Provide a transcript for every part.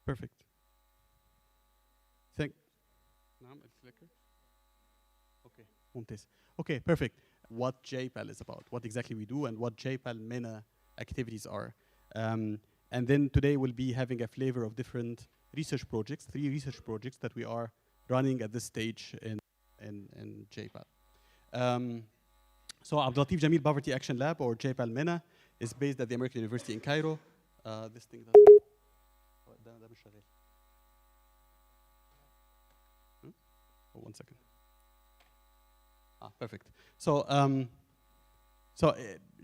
Perfect. Thank. نعم الفليكر. Okay. ممتاز. Okay, perfect. What JPAL is about, what exactly we do, and what JPAL MENA activities are. And then today we'll be having a flavor of different research projects, 3 research projects that we are running at this stage in JPAL. So Abdul Latif Jameel Poverty Action Lab, or JPAL MENA, is based at the American University in Cairo. This thing doesn't. ده مش شغال. Oh, 1 second. Perfect. So,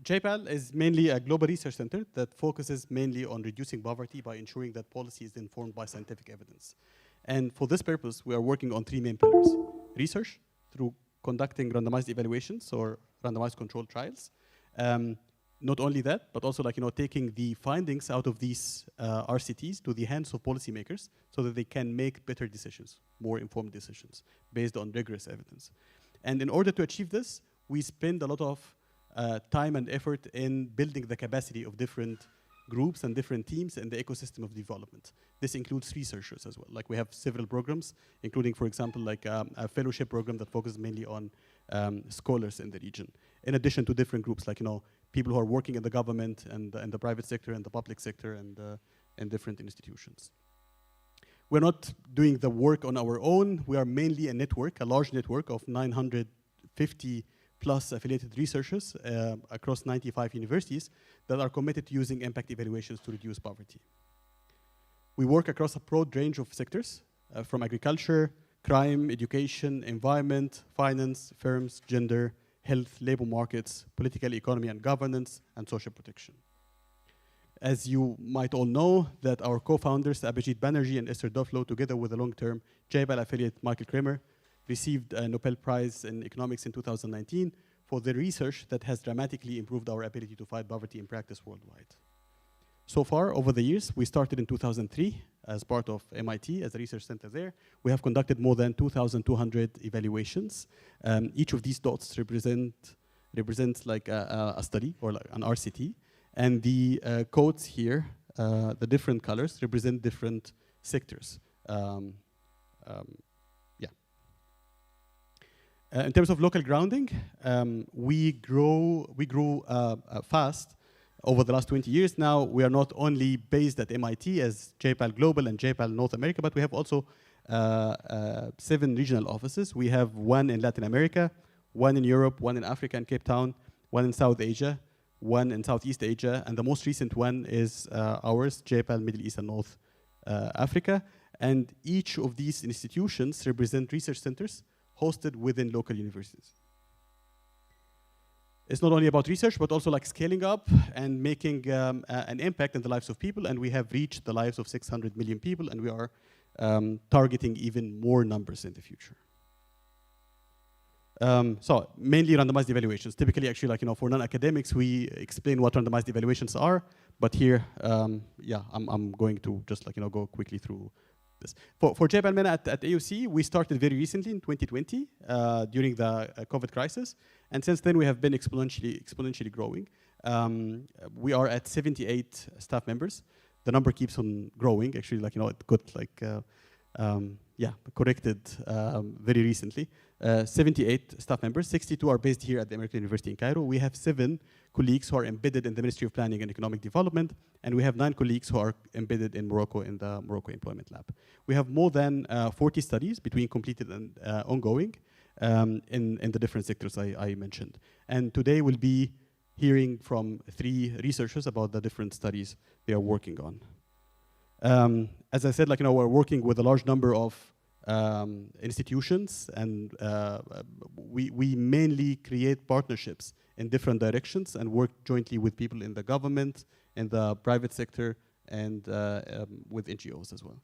JPAL is mainly a global research center that focuses mainly on reducing poverty by ensuring that policy is informed by scientific evidence. And for this purpose, we are working on 3 main pillars: research through conducting randomized evaluations or randomized controlled trials. Not only that, but also taking the findings out of these RCTs to the hands of policymakers so that they can make better decisions, more informed decisions based on rigorous evidence. And in order to achieve this, we spend a lot of time and effort in building the capacity of different groups and different teams in the ecosystem of development. This includes researchers as well. Like, we have several programs, including, for example, like a fellowship program that focuses mainly on scholars in the region, in addition to different groups, like people who are working in the government and the private sector and the public sector and different institutions. We're not doing the work on our own. We are mainly a network, a large network of 950 plus affiliated researchers across 95 universities that are committed to using impact evaluations to reduce poverty. We work across a broad range of sectors, from agriculture, crime, education, environment, finance, firms, gender, health, labor markets, political economy and governance, and social protection. As you might all know, that our co-founders, Abhijit Banerjee and Esther Duflo, together with a long-term JPAL affiliate, Michael Kramer, received a Nobel Prize in Economics in 2019 for their research that has dramatically improved our ability to fight poverty in practice worldwide. So far, over the years, we started in 2003 as part of MIT, as a research center there. We have conducted more than 2,200 evaluations. Each of these dots represents like a study or like an RCT. And the codes here, the different colors, represent different sectors. In terms of local grounding, we grew fast over the last 20 years. Now we are not only based at MIT as JPAL Global and JPAL North America, but we have also 7 regional offices. We have 1 in Latin America, 1 in Europe, 1 in Africa and Cape Town, 1 in South Asia, 1 in Southeast Asia, and the most recent one is ours, JPAL Middle East and North Africa. And each of these institutions represent research centers hosted within local universities. It's not only about research, but also like scaling up and making an impact in the lives of people. And we have reached the lives of 600 million people, and we are targeting even more numbers in the future. So mainly randomized evaluations. Typically, actually, like for non-academics, we explain what randomized evaluations are. But here, yeah, I'm going to just go quickly through this. For JPAL MENA at AUC, we started very recently in 2020 during the COVID crisis, and since then we have been exponentially growing. We are at 78 staff members. The number keeps on growing. Actually, it got corrected very recently. 78 staff members, 62 are based here at the American University in Cairo. We have 7 colleagues who are embedded in the Ministry of Planning and Economic Development, and we have 9 colleagues who are embedded in Morocco in the Morocco Employment Lab. We have more than 40 studies between completed and ongoing in the different sectors I mentioned. And today we'll be hearing from 3 researchers about the different studies they are working on. As I said, we're working with a large number of institutions, and we mainly create partnerships in different directions and work jointly with people in the government, in the private sector, and with NGOs as well.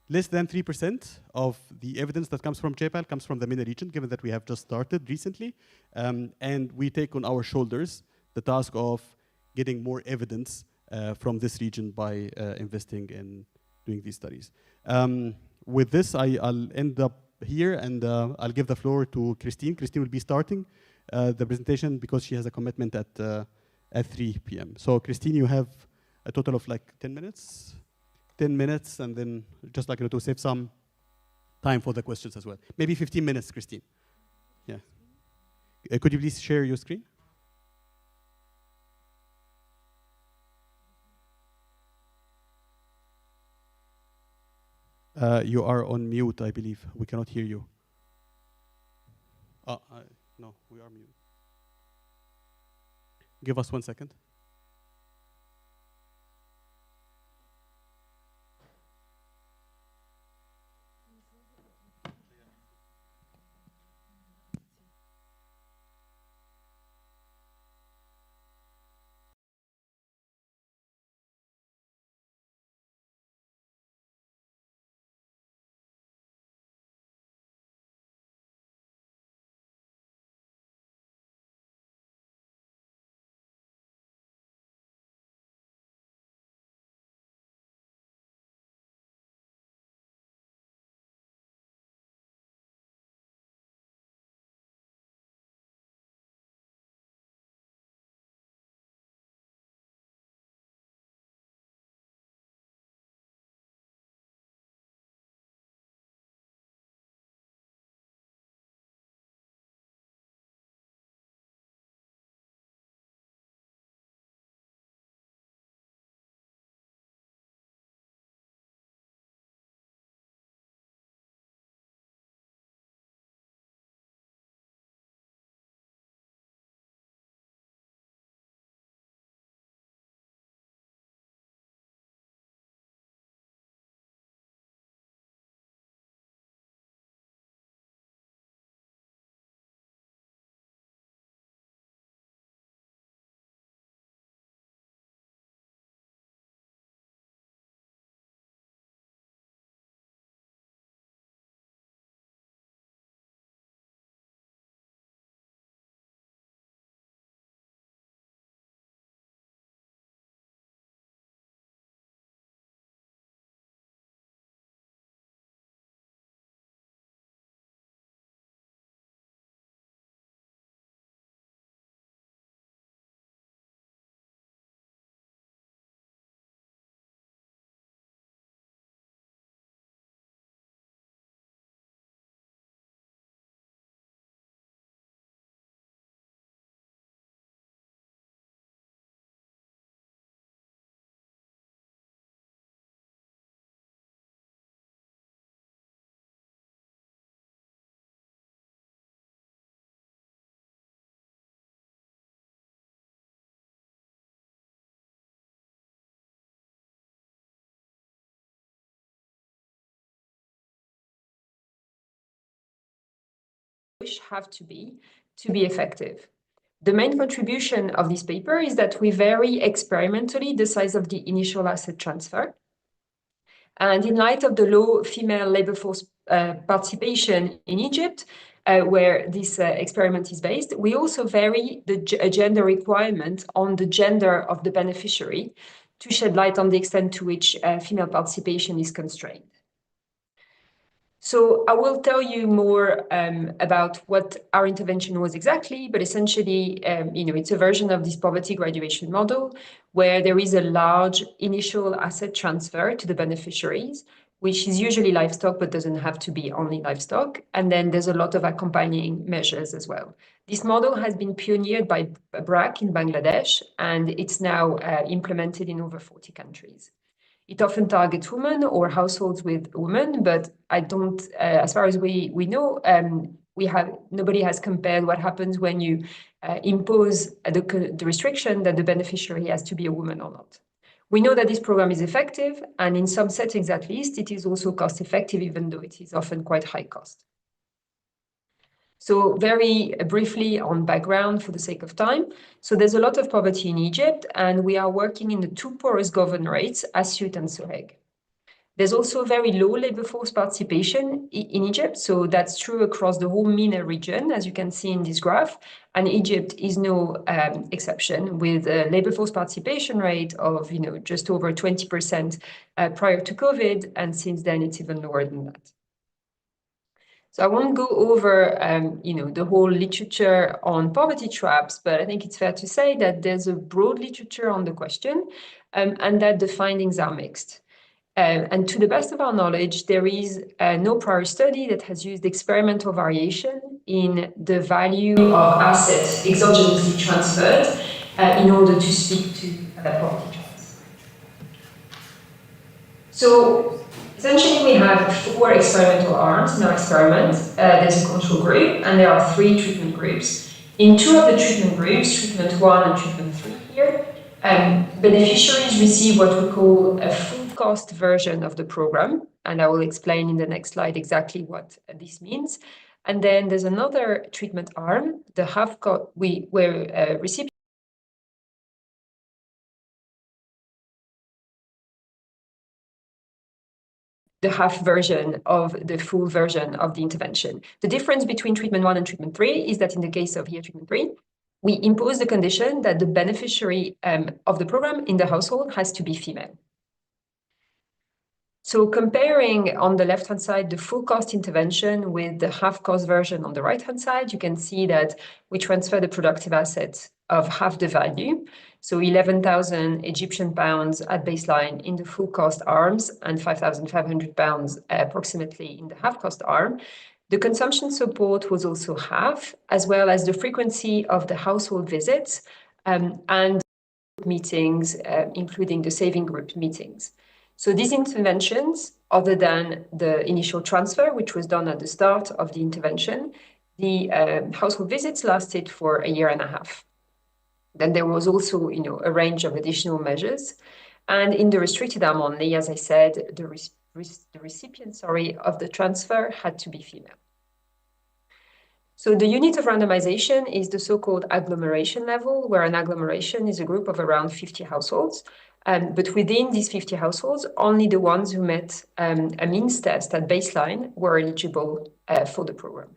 Less than 3% of the evidence that comes from JPAL comes from the MENA region, given that we have just started recently. And we take on our shoulders the task of getting more evidence from this region by investing in doing these studies. With this, I'll end up here, and I'll give the floor to Christine. Christine will be starting the presentation because she has a commitment at 3 p.m. So Christine, you have a total of 10 minutes. 10 minutes, and then just like to save some time for the questions as well. Maybe 15 minutes, Christine. Yeah. Could you please share your screen? You are on mute, I believe. We cannot hear you. No, we are mute. Give us 1 second. Have to be effective. The main contribution of this paper is that we vary experimentally the size of the initial asset transfer. And in light of the low female labor force participation in Egypt, where this experiment is based, we also vary the gender requirement on the gender of the beneficiary to shed light on the extent to which female participation is constrained. So I will tell you more about what our intervention was exactly, but essentially, it's a version of this poverty graduation model where there is a large initial asset transfer to the beneficiaries, which is usually livestock, but doesn't have to be only livestock. And then there's a lot of accompanying measures as well. This model has been pioneered by BRAC in Bangladesh, and it's now implemented in over 40 countries. It often targets women or households with women, but I don't, as far as we know, nobody has compared what happens when you impose the restriction that the beneficiary has to be a woman or not. We know that this program is effective, and in some settings at least, it is also cost effective, even though it is often quite high cost. So very briefly on background for the sake of time. So there's a lot of poverty in Egypt, and we are working in the two poorest governorates, Asyut and Soheg. There's also very low labor force participation in Egypt. So that's true across the whole MENA region, as you can see in this graph. And Egypt is no exception, with a labor force participation rate of just over 20% prior to COVID. And since then, it's even lower than that. So I won't go over, the whole literature on poverty traps, but I think it's fair to say that there's a broad literature on the question and that the findings are mixed. And to the best of our knowledge, there is no prior study that has used experimental variation in the value of assets exogenously transferred in order to speak to property choice. So essentially, we have 4 experimental arms in our experiment. There's a control group, and there are 3 treatment groups. In 2 of the treatment groups, treatment 1 and treatment 3 here, beneficiaries receive what we call a full cost version of the program, and I will explain in the next slide exactly what this means. And then there's another treatment arm, the half cost, where recipients the half version of the full version of the intervention. The difference between treatment 1 and treatment 3 is that in the case of here treatment 3, we impose the condition that the beneficiary of the program in the household has to be female. So comparing on the left-hand side the full cost intervention with the half cost version on the right-hand side, you can see that we transfer the productive assets of half the value, so 11,000 Egyptian pounds at baseline in the full cost arms and 5,500 pounds approximately in the half cost arm. The consumption support was also half, as well as the frequency of the household visits and meetings, including the saving group meetings. So these interventions, other than the initial transfer, which was done at the start of the intervention, the household visits lasted for a year and a half. Then there was also, a range of additional measures. And in the restricted arm only, as I said, the recipient, of the transfer had to be female. So the unit of randomization is the so-called agglomeration level, where an agglomeration is a group of around 50 households. But within these 50 households, only the ones who met a means test at baseline were eligible for the program.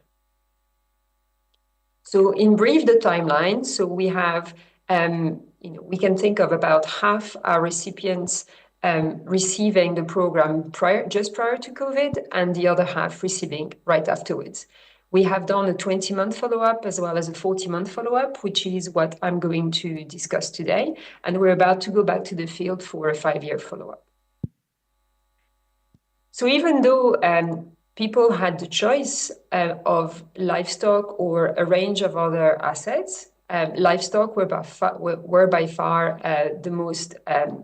So in brief, the timeline. So we have, we can think of about half our recipients receiving the program just prior to COVID, and the other half receiving right afterwards. We have done a 20-month follow-up as well as a 40-month follow-up, which is what I'm going to discuss today. And we're about to go back to the field for a 5-year follow-up. So even though people had the choice of livestock or a range of other assets, livestock were by far the most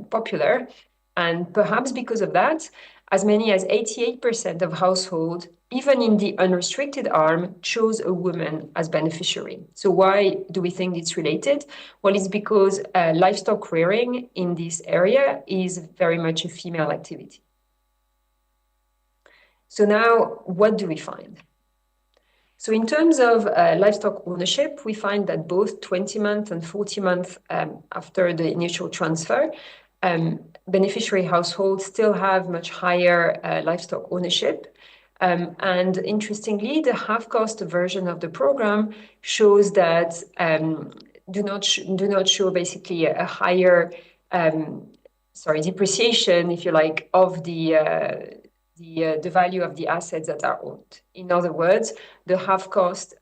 popular. And perhaps because of that, as many as 88% of households, even in the unrestricted arm, chose a woman as beneficiary. So why do we think it's related? Well, it's because livestock rearing in this area is very much a female activity. So now, what do we find? So in terms of livestock ownership, we find that both 20-month and 40-month after the initial transfer, beneficiary households still have much higher livestock ownership. And interestingly, the half-cost version of the program shows that do not show basically a higher depreciation, if you like, of the value of the assets that are owned. In other words, the half-cost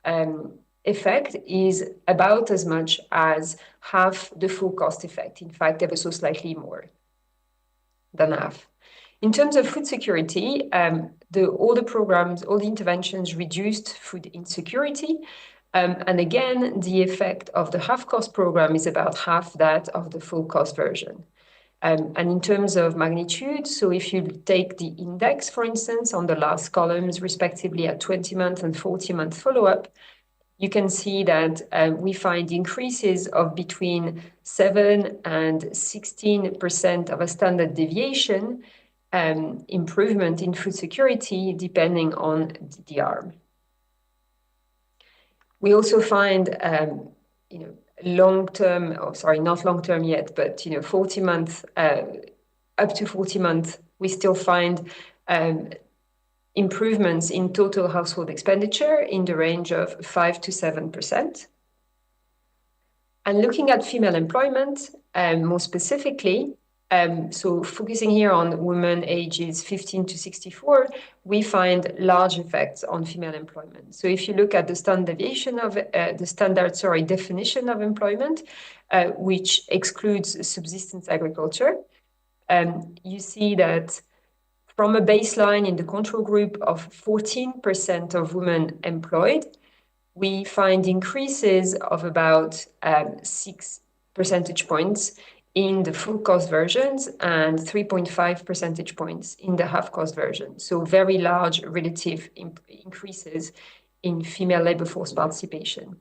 effect is about as much as half the full cost effect. In fact, ever so slightly more than half. In terms of food security, all the interventions reduced food insecurity. And again, the effect of the half-cost program is about half that of the full cost version. And in terms of magnitude, so if you take the index, for instance, on the last columns, respectively at 20-month and 40-month follow-up, you can see that we find increases of between 7 and 16% of a standard deviation improvement in food security, depending on the arm. We also find, long-term, not long-term yet, but 40-month, up to 40-month, we still find improvements in total household expenditure in the range of 5 to 7%. And looking at female employment, more specifically, so focusing here on women ages 15 to 64, we find large effects on female employment. So if you look at the standard deviation of definition of employment, which excludes subsistence agriculture, you see that from a baseline in the control group of 14% of women employed, we find increases of about 6 percentage points in the full cost versions and 3.5 percentage points in the half cost version. So very large relative increases in female labor force participation.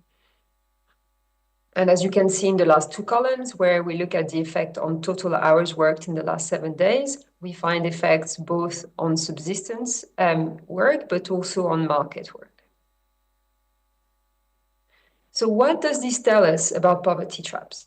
And as you can see in the last two columns, where we look at the effect on total hours worked in the last 7 days, we find effects both on subsistence work, but also on market work. So what does this tell us about poverty traps?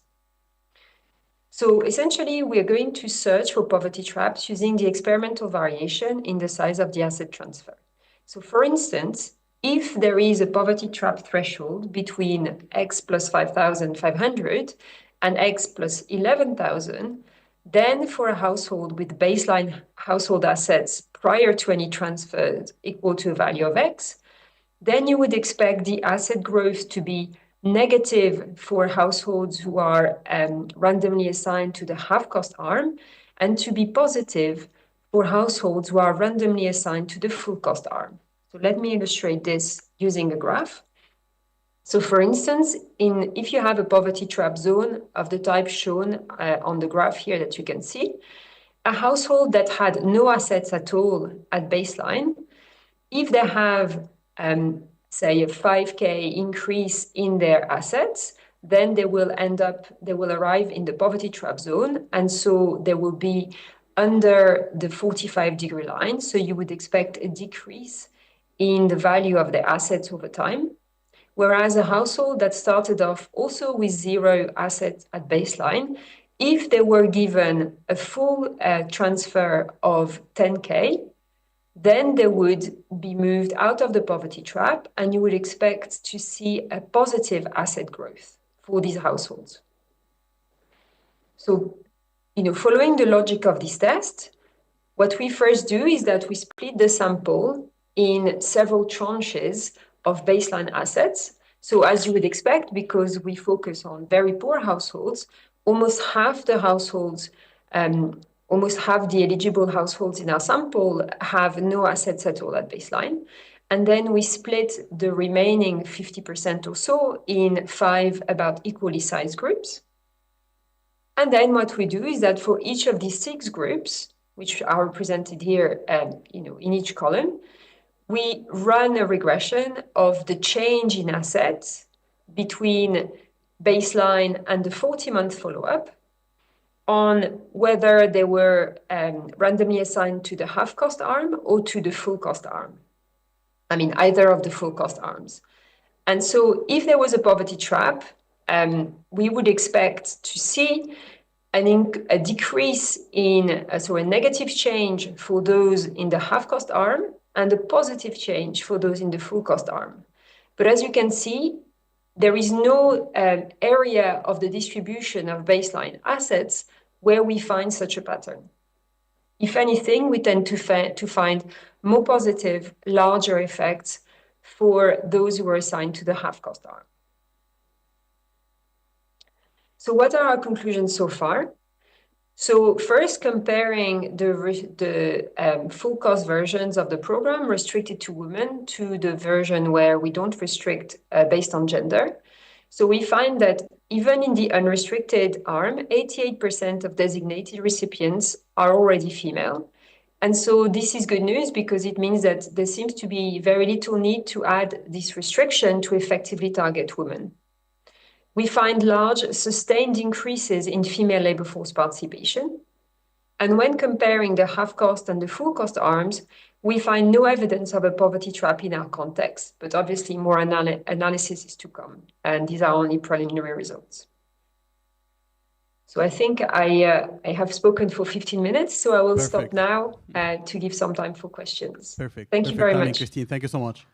So essentially, we are going to search for poverty traps using the experimental variation in the size of the asset transfer. So for instance, if there is a poverty trap threshold between X plus 5,500 and X plus 11,000, then for a household with baseline household assets prior to any transfers equal to a value of X, then you would expect the asset growth to be negative for households who are randomly assigned to the half-cost arm, and to be positive for households who are randomly assigned to the full-cost arm. So let me illustrate this using a graph. So for instance, if you have a poverty trap zone of the type shown on the graph here that you can see, a household that had no assets at all at baseline, if they have say a 5K increase in their assets, then they will arrive in the poverty trap zone. And so they will be under the 45-degree line. So you would expect a decrease in the value of their assets over time. Whereas a household that started off also with 0 assets at baseline, if they were given a full transfer of 10K, then they would be moved out of the poverty trap, and you would expect to see a positive asset growth for these households. So, following the logic of this test, what we first do is that we split the sample in several tranches of baseline assets. So as you would expect, because we focus on very poor households, almost half the households almost half the eligible households in our sample have no assets at all at baseline. And then we split the remaining 50% or so in 5 about equally sized groups. And then what we do is that for each of these 6 groups, which are represented here in each column, we run a regression of the change in assets between baseline and the 40-month follow-up, on whether they were randomly assigned to the half-cost arm or to the full-cost arm. I mean, either of the full-cost arms. And so if there was a poverty trap, we would expect to see a decrease in, so a negative change for those in the half-cost arm and a positive change for those in the full-cost arm. But as you can see, there is no area of the distribution of baseline assets where we find such a pattern. If anything, we tend to find more positive, larger effects for those who are assigned to the half-cost arm. So what are our conclusions so far? So first, comparing the full cost versions of the program restricted to women to the version where we don't restrict based on gender. So we find that even in the unrestricted arm, 88% of designated recipients are already female. And so this is good news because it means that there seems to be very little need to add this restriction to effectively target women. We find large sustained increases in female labor force participation. And when comparing the half-cost and the full-cost arms, we find no evidence of a poverty trap in our context, but obviously more analysis is to come. And these are only preliminary results. So I think I have spoken for 15 minutes, so I will stop now to give some time for questions. Perfect. Thank you very much. Christine, thank you so much.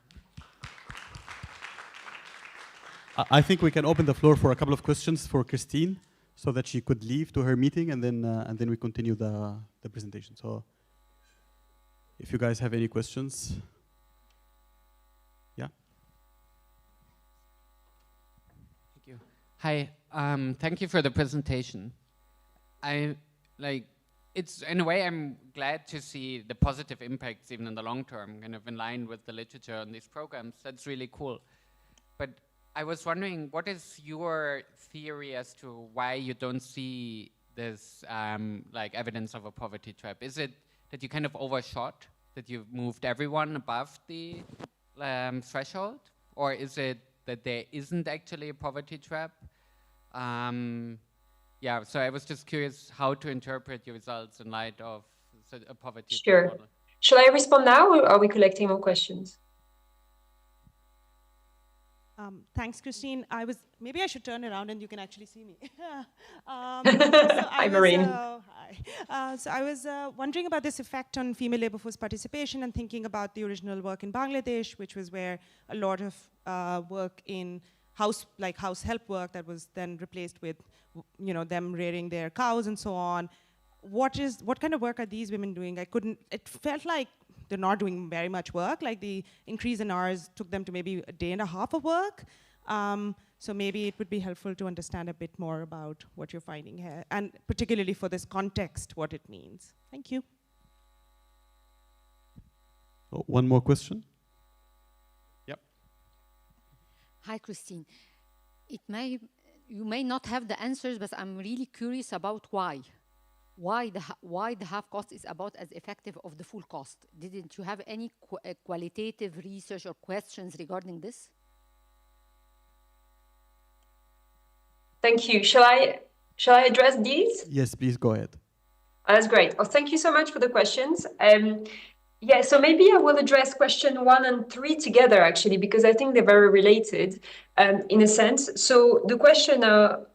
I think we can open the floor for a couple of questions for Christine so that she could leave to her meeting, and then we continue the presentation. So if you guys have any questions. Yeah. Thank you. Hi, thank you for the presentation. it's in a way, I'm glad to see the positive impacts even in the long term, kind of in line with the literature on these programs. That's really cool. But I was wondering, what is your theory as to why you don't see this like evidence of a poverty trap? Is it that you kind of overshot, that you've moved everyone above the threshold? Or is it that there isn't actually a poverty trap? Yeah, so I was just curious how to interpret your results in light of a poverty trap model. Shall I respond now, or are we collecting more questions? Thanks, Christine. Maybe I should turn around and you can actually see me. Hi, Marine. So I was wondering about this effect on female labor force participation and thinking about the original work in Bangladesh, which was where a lot of work in house help work that was then replaced with, them rearing their cows and so on. What kind of work are these women doing? It felt like they're not doing very much work. Like the increase in hours took them to maybe a day and a half of work. So maybe it would be helpful to understand a bit more about what you're finding here, and particularly for this context, what it means. Thank you. Oh, one more question. Yep. Hi, Christine. You may not have the answers, but I'm really curious about why. Why the half cost is about as effective of the full cost. Didn't you have any qualitative research or questions regarding this? Thank you. Shall I address these? Yes, please go ahead. That's great. Oh, thank you so much for the questions. Yeah, so maybe I will address question 1 and 3 together, actually, because I think they're very related in a sense. So the question of,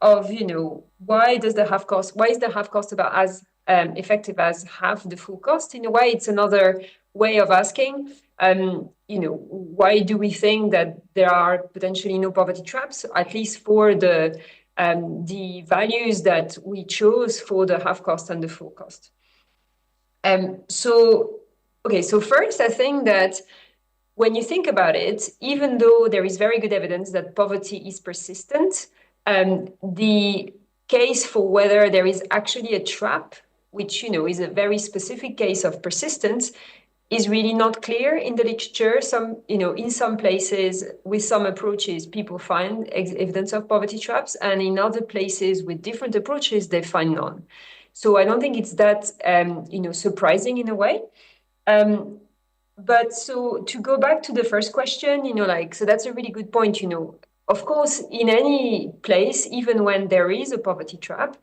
why is the half cost about as effective as half the full cost? In a way, it's another way of asking, why do we think that there are potentially no poverty traps, at least for the values that we chose for the half cost and the full cost? So first, I think that when you think about it, even though there is very good evidence that poverty is persistent, the case for whether there is actually a trap, which is a very specific case of persistence, is really not clear in the literature. In some places, with some approaches, people find evidence of poverty traps, and in other places with different approaches, they find none. So I don't think it's that surprising in a way. But so to go back to the first question, so that's a really good point. Of course, in any place, even when there is a poverty trap,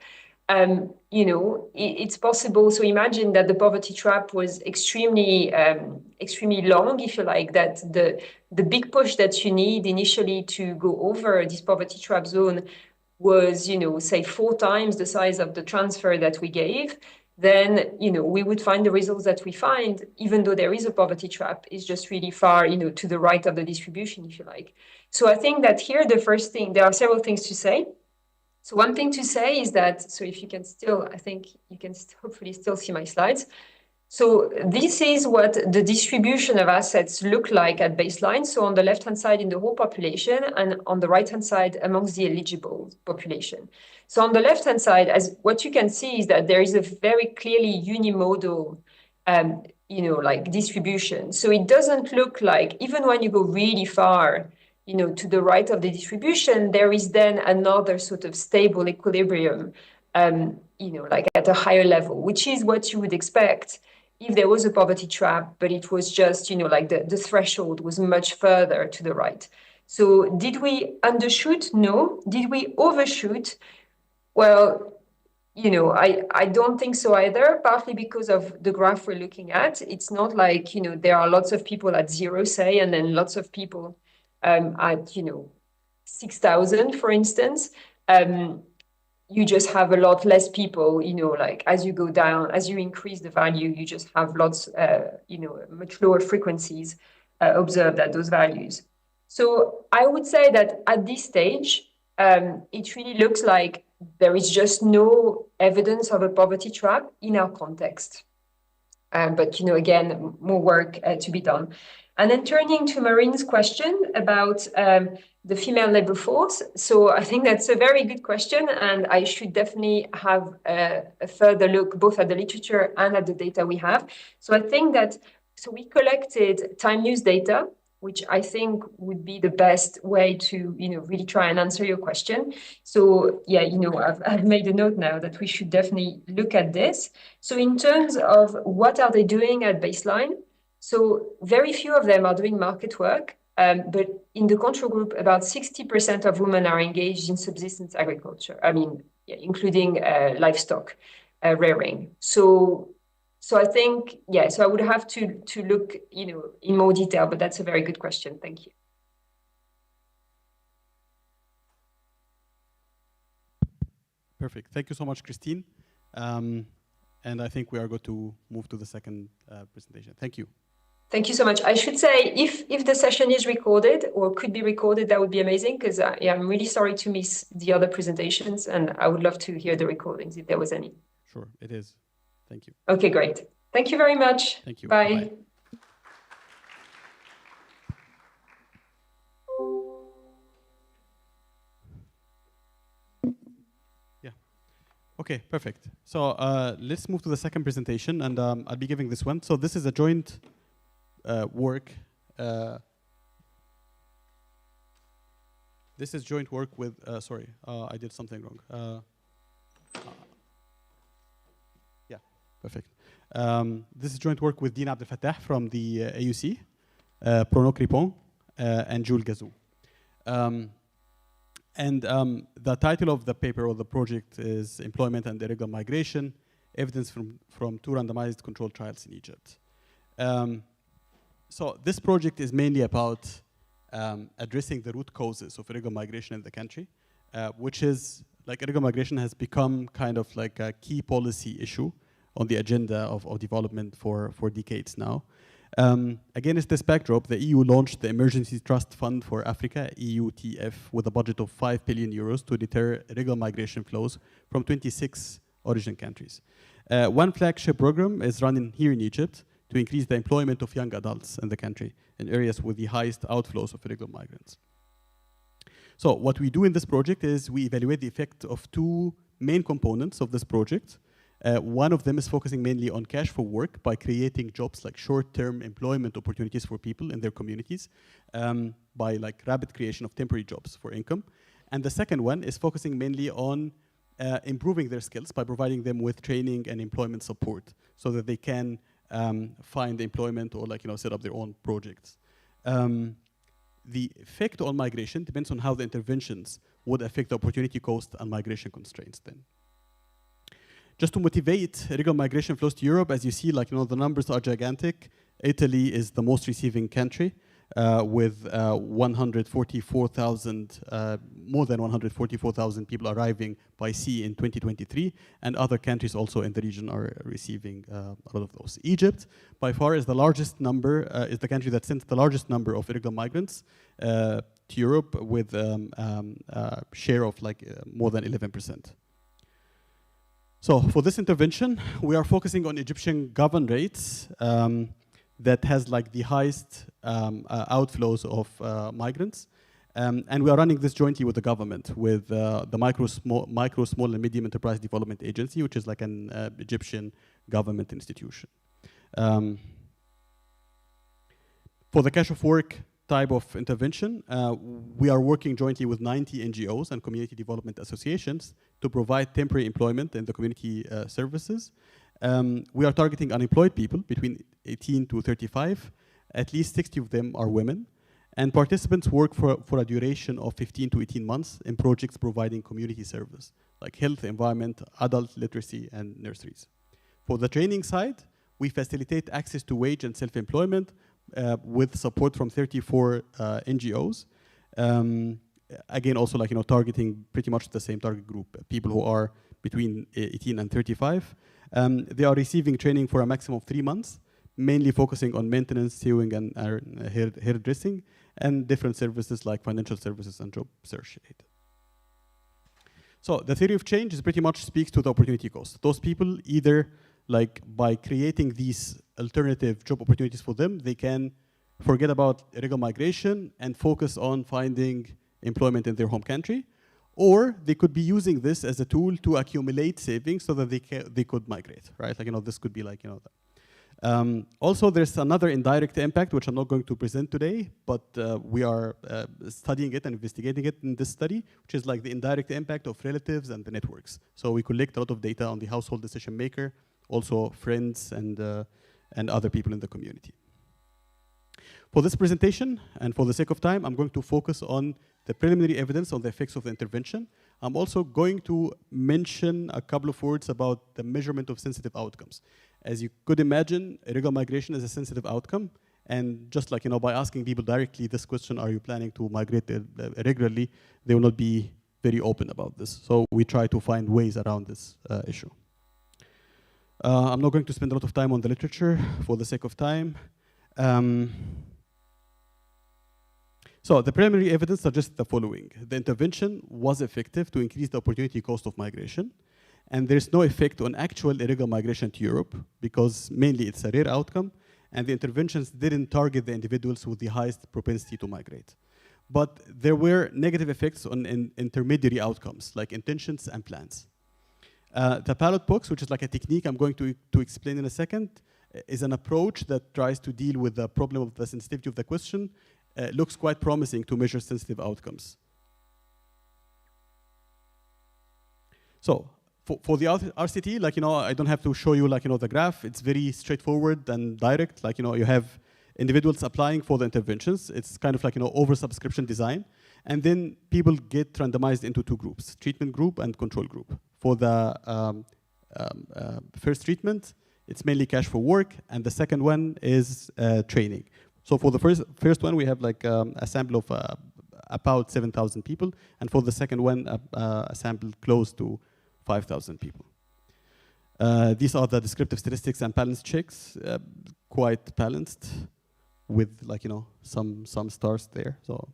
it's possible. So imagine that the poverty trap was extremely long, if you like, that the big push that you need initially to go over this poverty trap zone was, say 4 times the size of the transfer that we gave. Then, we would find the results that we find, even though there is a poverty trap, is just really far, to the right of the distribution, if you like. So I think that here, the first thing, there are several things to say. So one thing to say is that, so if you can still, I think you can hopefully still see my slides. So this is what the distribution of assets look like at baseline. So on the left-hand side in the whole population, and on the right-hand side amongst the eligible population. So on the left-hand side, as what you can see is that there is a very clearly unimodal, distribution. So it doesn't look like, even when you go really far, to the right of the distribution, there is then another sort of stable equilibrium, at a higher level, which is what you would expect if there was a poverty trap, but it was just, the threshold was much further to the right. So did we undershoot? No. Did we overshoot? Well, I don't think so either, partly because of the graph we're looking at. It's not like, there are lots of people at 0, say, and then lots of people at 6,000, for instance. You just have a lot less people, as you go down, as you increase the value, you just have lots, much lower frequencies observed at those values. So I would say that at this stage, it really looks like there is just no evidence of a poverty trap in our context. But again, more work to be done. And then turning to Marine's question about the female labor force. So I think that's a very good question, and I should definitely have a further look both at the literature and at the data we have. So I think that, so we collected time use data, which I think would be the best way to, really try and answer your question. So yeah, I've made a note now that we should definitely look at this. So in terms of what are they doing at baseline, so very few of them are doing market work, but in the control group, about 60% of women are engaged in subsistence agriculture. I mean, including livestock rearing. So I think, so I would have to look, in more detail, but that's a very good question. Thank you. Perfect. Thank you so much, Christine. And I think we are going to move to the second presentation. Thank you. Thank you so much. I should say, if the session is recorded or could be recorded, that would be amazing, because I'm really sorry to miss the other presentations, and I would love to hear the recordings if there was any. Sure, it is. Thank you. Okay, great. Thank you very much. Thank you. Bye. Bye-bye. Okay, perfect. So let's move to the second presentation, and I'll be giving this one. So this is a joint work. This is joint work with, sorry, I did something wrong. Yeah, perfect. This is joint work with Dina Abdel Fattah from the AUC, Prono Cripon, and Jules Gazou. And the title of the paper or the project is Employment and Irregular Migration, Evidence from two randomized controlled trials in Egypt. So this project is mainly about addressing the root causes of irregular migration in the country, which is, like, irregular migration has become kind of like a key policy issue on the agenda of development for decades now. Against this backdrop, the EU launched the Emergency Trust Fund for Africa, EUTF, with a budget of 5 billion euros to deter irregular migration flows from 26 origin countries. One flagship program is running here in Egypt to increase the employment of young adults in the country in areas with the highest outflows of irregular migrants. So what we do in this project is we evaluate the effect of two main components of this project. One of them is focusing mainly on cash for work by creating jobs, like short-term employment opportunities for people in their communities by like rapid creation of temporary jobs for income. And the second one is focusing mainly on improving their skills by providing them with training and employment support so that they can find employment or set up their own projects. The effect on migration depends on how the interventions would affect the opportunity cost and migration constraints then. Just to motivate irregular migration flows to Europe, as you see, the numbers are gigantic. Italy is the most receiving country with 144,000, more than 144,000 people arriving by sea in 2023, and other countries also in the region are receiving a lot of those. Egypt, by far, is the largest number, is the country that sends the largest number of irregular migrants to Europe with a share of more than 11%. So for this intervention, we are focusing on Egyptian government rates that has the highest outflows of migrants. And we are running this jointly with the government, with the micro, small, and medium enterprise development agency, which is like an Egyptian government institution. For the cash of work type of intervention, we are working jointly with 90 NGOs and community development associations to provide temporary employment in the community services. We are targeting unemployed people between 18 to 35. At least 60 of them are women. And participants work for a duration of 15 to 18 months in projects providing community service, like health, environment, adult literacy, and nurseries. For the training side, we facilitate access to wage and self-employment with support from 34 NGOs. Again, also targeting pretty much the same target group, people who are between 18 and 35. They are receiving training for a maximum of 3 months, mainly focusing on maintenance, sewing, and hairdressing, and different services like financial services and job search aid. So the theory of change is pretty much speaks to the opportunity cost. Those people either like by creating these alternative job opportunities for them, they can forget about illegal migration and focus on finding employment in their home country. Or they could be using this as a tool to accumulate savings so that they could migrate, right? Like, this could be like, also, there's another indirect impact, which I'm not going to present today, but we are studying it and investigating it in this study, which is like the indirect impact of relatives and the networks. So we collect a lot of data on the household decision maker, also friends and other people in the community. For this presentation, and for the sake of time, I'm going to focus on the preliminary evidence on the effects of the intervention. I'm also going to mention a couple of words about the measurement of sensitive outcomes. As you could imagine, illegal migration is a sensitive outcome. And just like, by asking people directly this question, are you planning to migrate irregularly, they will not be very open about this. So we try to find ways around this issue. I'm not going to spend a lot of time on the literature for the sake of time. So the preliminary evidence suggests the following. The intervention was effective to increase the opportunity cost of migration. And there's no effect on actual illegal migration to Europe because mainly it's a rare outcome. And the interventions didn't target the individuals with the highest propensity to migrate. But there were negative effects on intermediary outcomes like intentions and plans. The ballot box, which is like a technique I'm going to explain in a second, is an approach that tries to deal with the problem of the sensitivity of the question. Looks quite promising to measure sensitive outcomes. So for the RCT, like, I don't have to show you, like, the graph. It's very straightforward and direct. Like, you have individuals applying for the interventions. It's kind of like, oversubscription design. And then people get randomized into two groups, treatment group and control group. For the first treatment, it's mainly cash for work. And the second one is training. So for the first one, we have like a sample of about 7,000 people. And for the second one, a sample close to 5,000 people. These are the descriptive statistics and balance checks, quite balanced with, like, some stars there. So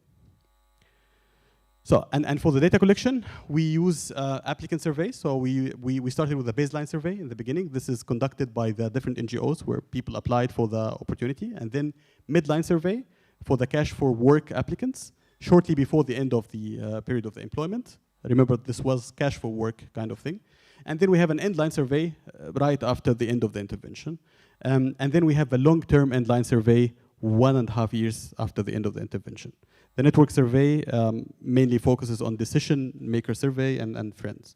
and for the data collection, we use applicant surveys. So we started with a baseline survey in the beginning. This is conducted by the different NGOs where people applied for the opportunity. And then midline survey for the cash for work applicants shortly before the end of the period of the employment. Remember, this was cash for work kind of thing. And then we have an endline survey right after the end of the intervention. And then we have a long-term endline survey 1.5 years after the end of the intervention. The network survey mainly focuses on decision maker survey and friends.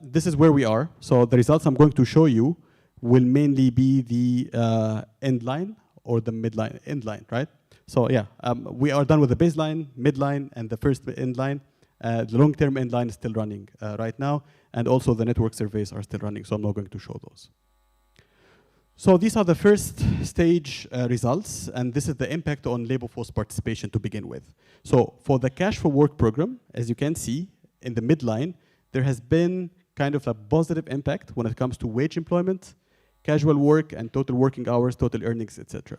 This is where we are. So the results I'm going to show you will mainly be the endline or the midline, endline, right? So yeah, we are done with the baseline, midline, and the first endline. The long-term endline is still running right now, and also the network surveys are still running, so I'm not going to show those. So these are the first stage results, and this is the impact on labor force participation to begin with. So for the Cash for Work program, as you can see in the midline, there has been kind of a positive impact when it comes to wage employment, casual work, and total working hours, total earnings, etc.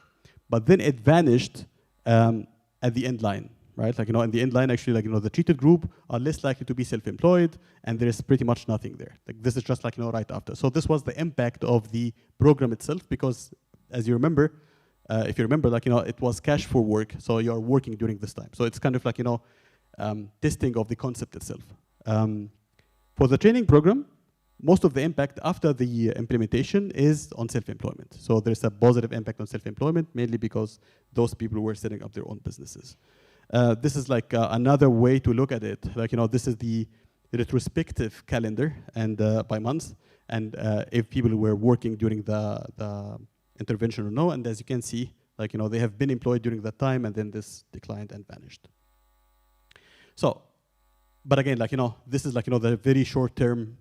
But then it vanished at the end line. Right, like, in the end line, actually, like, the treated group are less likely to be self-employed, and there is pretty much nothing there. Like, this is just like, right after. So this was the impact of the program itself, because as you remember, if you remember, like, it was cash for work, so you're working during this time. So it's kind of like, testing of the concept itself. For the training program, most of the impact after the implementation is on self-employment. So there's a positive impact on self-employment, mainly because those people were setting up their own businesses. This is like another way to look at it. Like, this is the retrospective calendar and by months, and if people were working during the intervention or no. And as you can see, like, they have been employed during that time, and then this declined and vanished. So, but again, like, this is like, the very short-term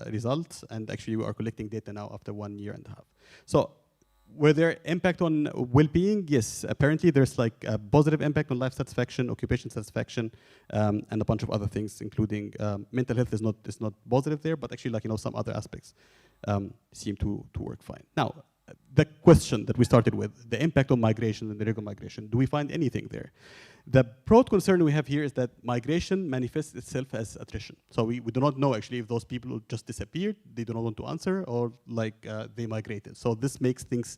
results, and actually we are collecting data now after 1.5 years. So, were there impact on well-being? Yes, apparently there's like a positive impact on life satisfaction, occupation satisfaction, and a bunch of other things, including mental health is not positive there, but actually, like, some other aspects seem to work fine. Now, the question that we started with, the impact on migration and irregular migration. Do we find anything there? The broad concern we have here is that migration manifests itself as attrition. So we do not know actually if those people just disappeared, they do not want to answer, or like they migrated. So this makes things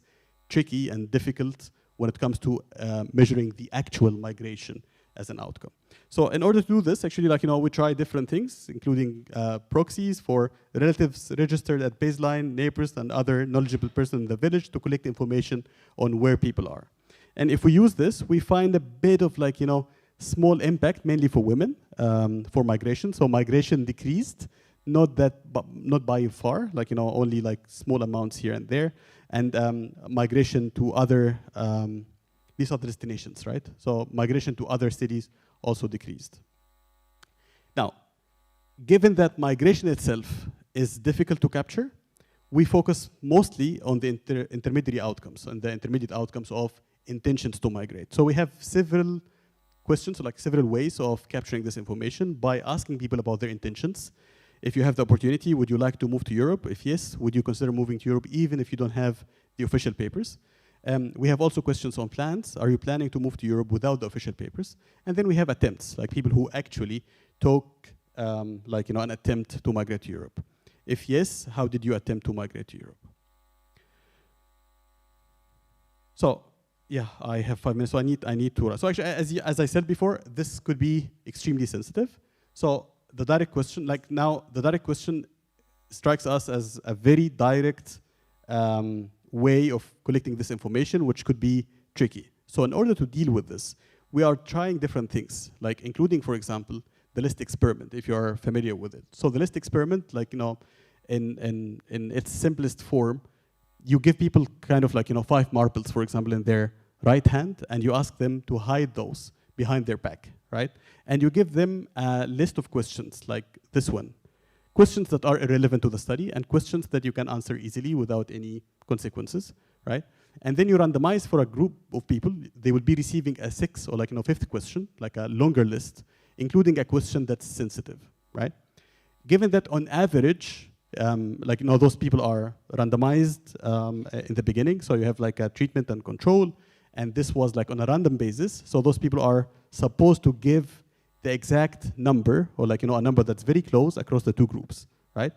tricky and difficult when it comes to measuring the actual migration as an outcome. So in order to do this, actually, like, we try different things, including proxies for relatives registered at baseline, neighbors, and other knowledgeable persons in the village to collect information on where people are. And if we use this, we find a bit of like, small impact, mainly for women, for migration. So migration decreased, not by far, like, only like small amounts here and there. And migration to other, these other destinations, right? So migration to other cities also decreased. Now, given that migration itself is difficult to capture, we focus mostly on the intermediary outcomes, and the intermediate outcomes of intentions to migrate. So we have several questions, like several ways of capturing this information by asking people about their intentions. If you have the opportunity, would you like to move to Europe? If yes, would you consider moving to Europe even if you don't have the official papers? We have also questions on plans. Are you planning to move to Europe without the official papers? And then we have attempts, like people who actually took like, an attempt to migrate to Europe. If yes, how did you attempt to migrate to Europe? So, yeah, I have 5 minutes, so I need to. So actually, as I said before, this could be extremely sensitive. So the direct question, like now, the direct question strikes us as a very direct way of collecting this information, which could be tricky. So in order to deal with this, we are trying different things, like including, for example, the list experiment, if you are familiar with it. So the list experiment, like, in its simplest form, you give people kind of like, 5 marbles, for example, in their right hand, and you ask them to hide those behind their back, right? And you give them a list of questions like this one. Questions that are irrelevant to the study and questions that you can answer easily without any consequences, right? And then you randomize for a group of people. They will be receiving a 6th or like, 5th question, like a longer list, including a question that's sensitive, right? Given that on average, like, those people are randomized in the beginning, so you have like a treatment and control, and this was like on a random basis, so those people are supposed to give the exact number, or like, a number that's very close across the 2 groups, right?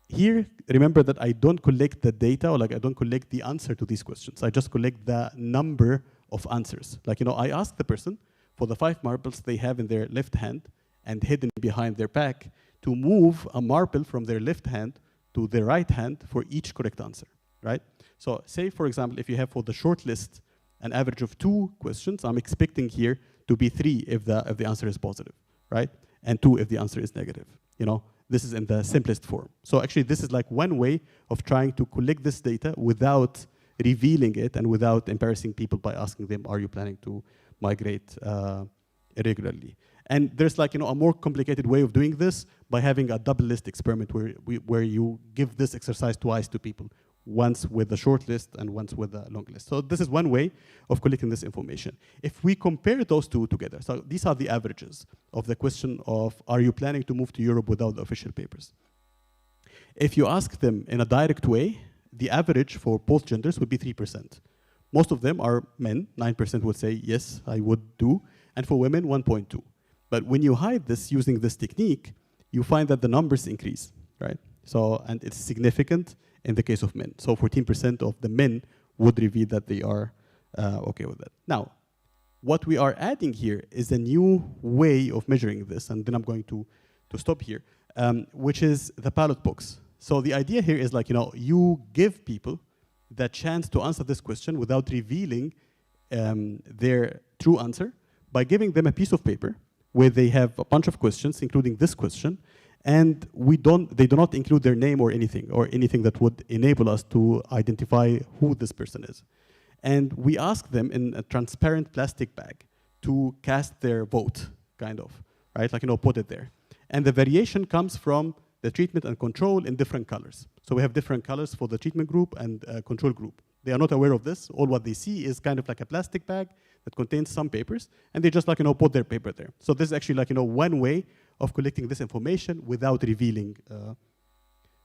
Here, remember that I don't collect the data, or like I don't collect the answer to these questions. I just collect the number of answers. Like, I ask the person for the 5 marbles they have in their left hand and hidden behind their back to move a marble from their left hand to their right hand for each correct answer, right? So say, for example, if you have for the short list an average of 2 questions, I'm expecting here to be 3 if the answer is positive, right? And 2 if the answer is negative. This is in the simplest form. So actually, this is like one way of trying to collect this data without revealing it and without embarrassing people by asking them, are you planning to migrate irregularly? And there's like, a more complicated way of doing this by having a double list experiment where you give this exercise twice to people, once with the short list and once with the long list. So this is one way of collecting this information. If we compare those 2 together, so these are the averages of the question of, are you planning to move to Europe without the official papers? If you ask them in a direct way, the average for both genders would be 3%. Most of them are men, 9% would say, yes, I would do, and for women, 1.2. But when you hide this using this technique, you find that the numbers increase, right? So, and it's significant in the case of men. So 14% of the men would reveal that they are okay with that. Now, what we are adding here is a new way of measuring this, and then I'm going to stop here, which is the ballot box. So the idea here is like, you give people the chance to answer this question without revealing their true answer by giving them a piece of paper where they have a bunch of questions, including this question, and they do not include their name or anything that would enable us to identify who this person is. And we ask them in a transparent plastic bag to cast their vote, kind of, right? Like, put it there. And the variation comes from the treatment and control in different colors. So we have different colors for the treatment group and control group. They are not aware of this. All what they see is kind of like a plastic bag that contains some papers, and they just like, put their paper there. So this is actually like, one way of collecting this information without revealing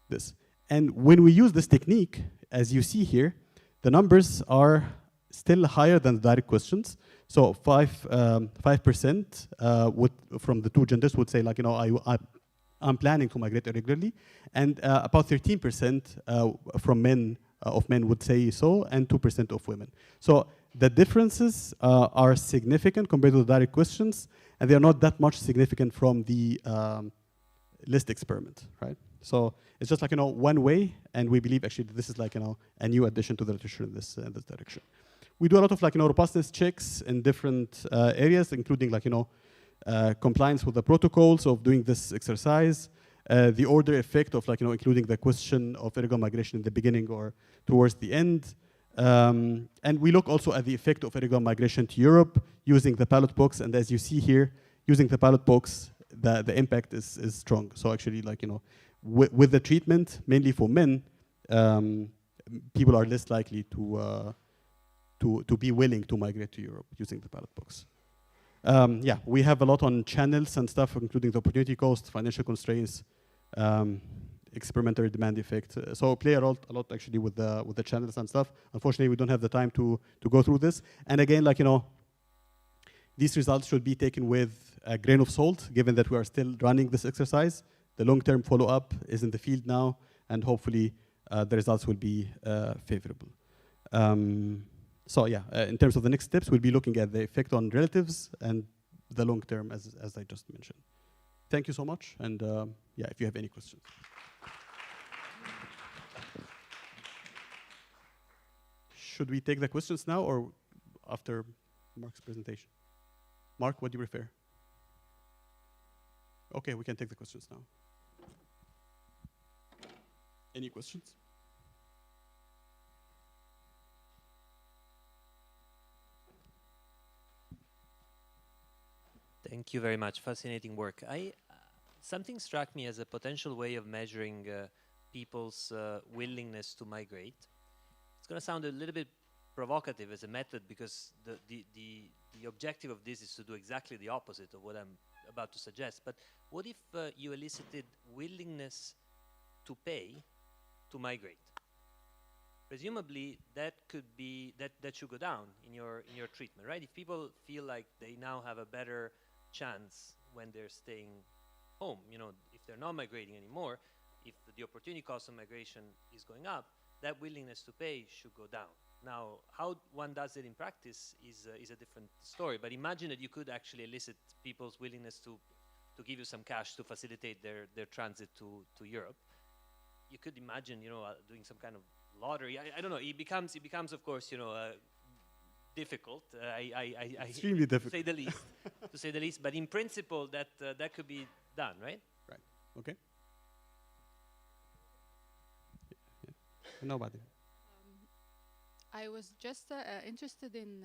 this. And when we use this technique, as you see here, The numbers are still higher than the direct questions. So 5% from the two genders would say, like, you know, I'm planning to migrate irregularly, and about 13% from men of men would say so, and 2% of women. So the differences are significant compared to the direct questions, and they are not that much significant from the list experiment, right? So it's just like, you know, one way, and we believe actually that this is like, you know, a new addition to the literature in this direction. We do a lot of, like, you know, robustness checks in different areas, including, like, you know, compliance with the protocols of doing this exercise, the order effect of, like, you know, including the question of irregular migration in the beginning or towards the end. And we look also at the effect of irregular migration to Europe using the ballot box. And as you see here, using the ballot box, the impact is strong. So actually, like, you know, with the treatment, mainly for men, people are less likely to be willing to migrate to Europe using the ballot box. Yeah, we have a lot on channels and stuff, including the opportunity cost, financial constraints, experimental demand effect. So play a lot actually with the channels and stuff. Unfortunately, we don't have the time to go through this. And again, like, you know, these results should be taken with a grain of salt, given that we are still running this exercise. The long-term follow-up is in the field now, and hopefully the results will be favorable. So yeah, in terms of the next steps, we'll be looking at the effect on relatives and the long term, as I just mentioned. Thank you so much, and yeah, if you have any questions. Should we take the questions now or after Mark's presentation? Mark, what do you prefer? Okay, we can take the questions now. Any questions? Thank you very much. Fascinating work. Something struck me as a potential way of measuring people's willingness to migrate. It's going to sound a little bit provocative as a method, because the objective of this is to do exactly the opposite of what I'm about to suggest. But what if you elicited willingness to pay to migrate? Presumably that could be that should go down in your treatment, right? If people feel like they now have a better chance when they're staying home, you know, if they're not migrating anymore, if the opportunity cost of migration is going up, that willingness to pay should go down. Now, how one does it in practice is a different story. But imagine that you could actually elicit people's willingness to give you some cash to facilitate their transit to Europe. You could imagine, you know, doing some kind of lottery. I don't know. It becomes, of course, you know, difficult. Extremely difficult, to say the least. To say the least. But in principle, that could be done, right? Right. Okay. Nobody. I was just interested in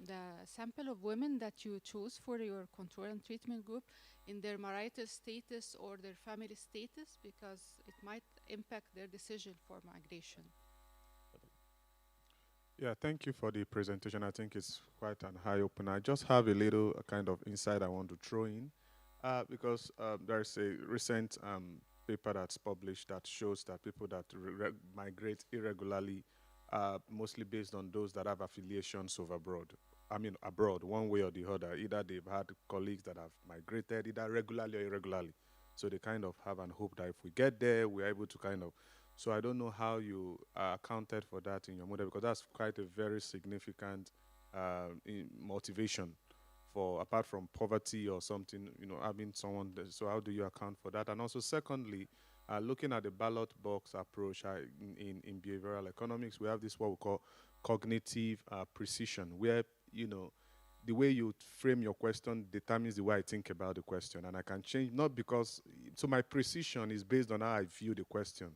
the sample of women that you chose for your control and treatment group, in their marital status or their family status, because it might impact their decision for migration. Yeah, thank you for the presentation. I think it's quite an eye-opener. I just have a little kind of insight I want to throw in, because there's a recent paper that's published that shows that people that migrate irregularly are mostly based on those that have affiliations over abroad. I mean, abroad, one way or the other. Either they've had colleagues that have migrated, either regularly or irregularly. So they kind of have an hope that if we get there, we're able to kind of. So I don't know how you accounted for that in your model, because that's quite a very significant motivation for, apart from poverty or something, you know, having someone. So how do you account for that? And also, secondly, looking at the ballot box approach in behavioral economics, we have this what we call cognitive precision, where, you know, the way you frame your question determines the way I think about the question. And I can change, not because, so my precision is based on how I view the question,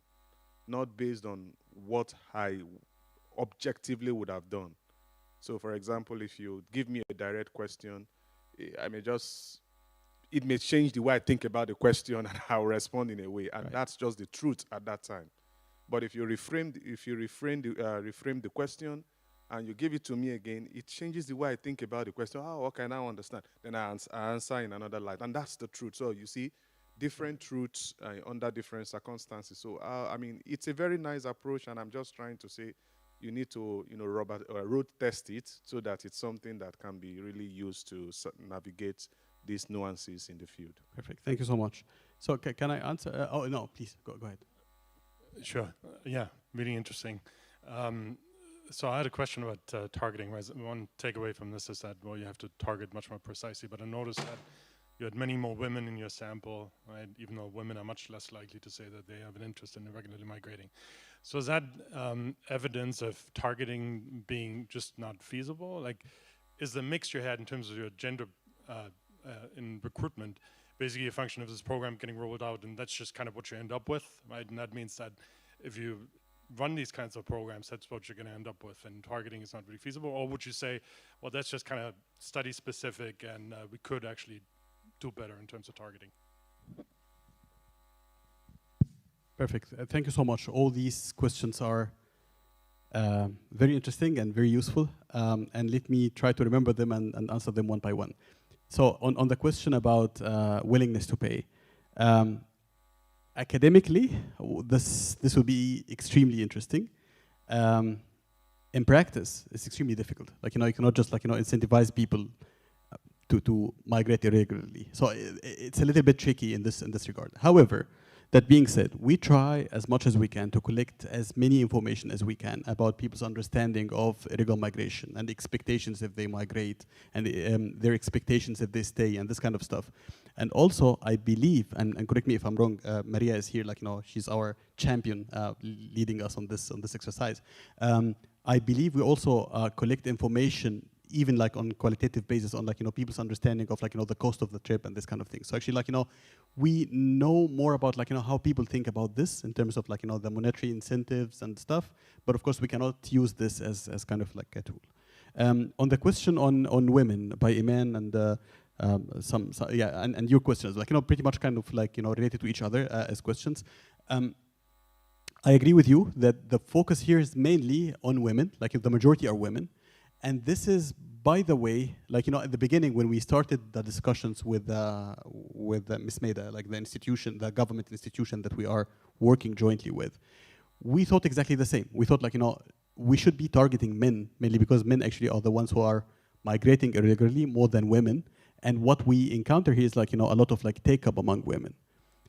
not based on what I objectively would have done. So for example, if you give me a direct question, I may just, it may change the way I think about the question, and I'll respond in a way, and that's just the truth at that time. But if you reframe the question, and you give it to me again, it changes the way I think about the question. Oh, okay, now I understand. Then I answer in another light, and that's the truth. So you see, different truths under different circumstances. So I mean, it's a very nice approach, and I'm just trying to say, you need to, road test it so that it's something that can be really used to navigate these nuances in the field. Perfect. Thank you so much. So can I answer? Oh, no, please, go ahead. Sure. Yeah, really interesting. So I had a question about targeting. One takeaway from this is that, well, you have to target much more precisely, but I noticed that you had many more women in your sample, right? Even though women are much less likely to say that they have an interest in irregularly migrating. So is that evidence of targeting being just not feasible? Like, is the mix you had in terms of your gender in recruitment basically a function of this program getting rolled out, and that's just kind of what you end up with, right? And that means that if you run these kinds of programs, that's what you're going to end up with, and targeting is not really feasible? Or would you say, well, that's just kind of study specific, and we could actually do better in terms of targeting? Perfect. Thank you so much. All these questions are very interesting and very useful. And let me try to remember them and answer them one by one. So on the question about willingness to pay, academically, this will be extremely interesting. In practice, it's extremely difficult. Like, you cannot just incentivize people to migrate irregularly. So it's a little bit tricky in this regard. However, that being said, we try as much as we can to collect as many information as we can about people's understanding of irregular migration and expectations if they migrate, and their expectations if they stay, and this kind of stuff. And also, I believe, and correct me if I'm wrong, Maria is here, she's our champion leading us on this exercise. I believe we also collect information even on qualitative basis on people's understanding of the cost of the trip and this kind of thing. So actually we know more about how people think about this in terms of the monetary incentives and stuff, but of course we cannot use this as kind of a tool. On the question on women by Iman and and your questions, pretty much kind of related to each other as questions. I agree with you that the focus here is mainly on women, the majority are women. And this is, by the way, at the beginning when we started the discussions with Ms. Meda, the institution, the government institution that we are working jointly with, we thought exactly the same. We thought we should be targeting men, mainly because men actually are the ones who are migrating irregularly more than women. And what we encounter here is a lot of take-up among women.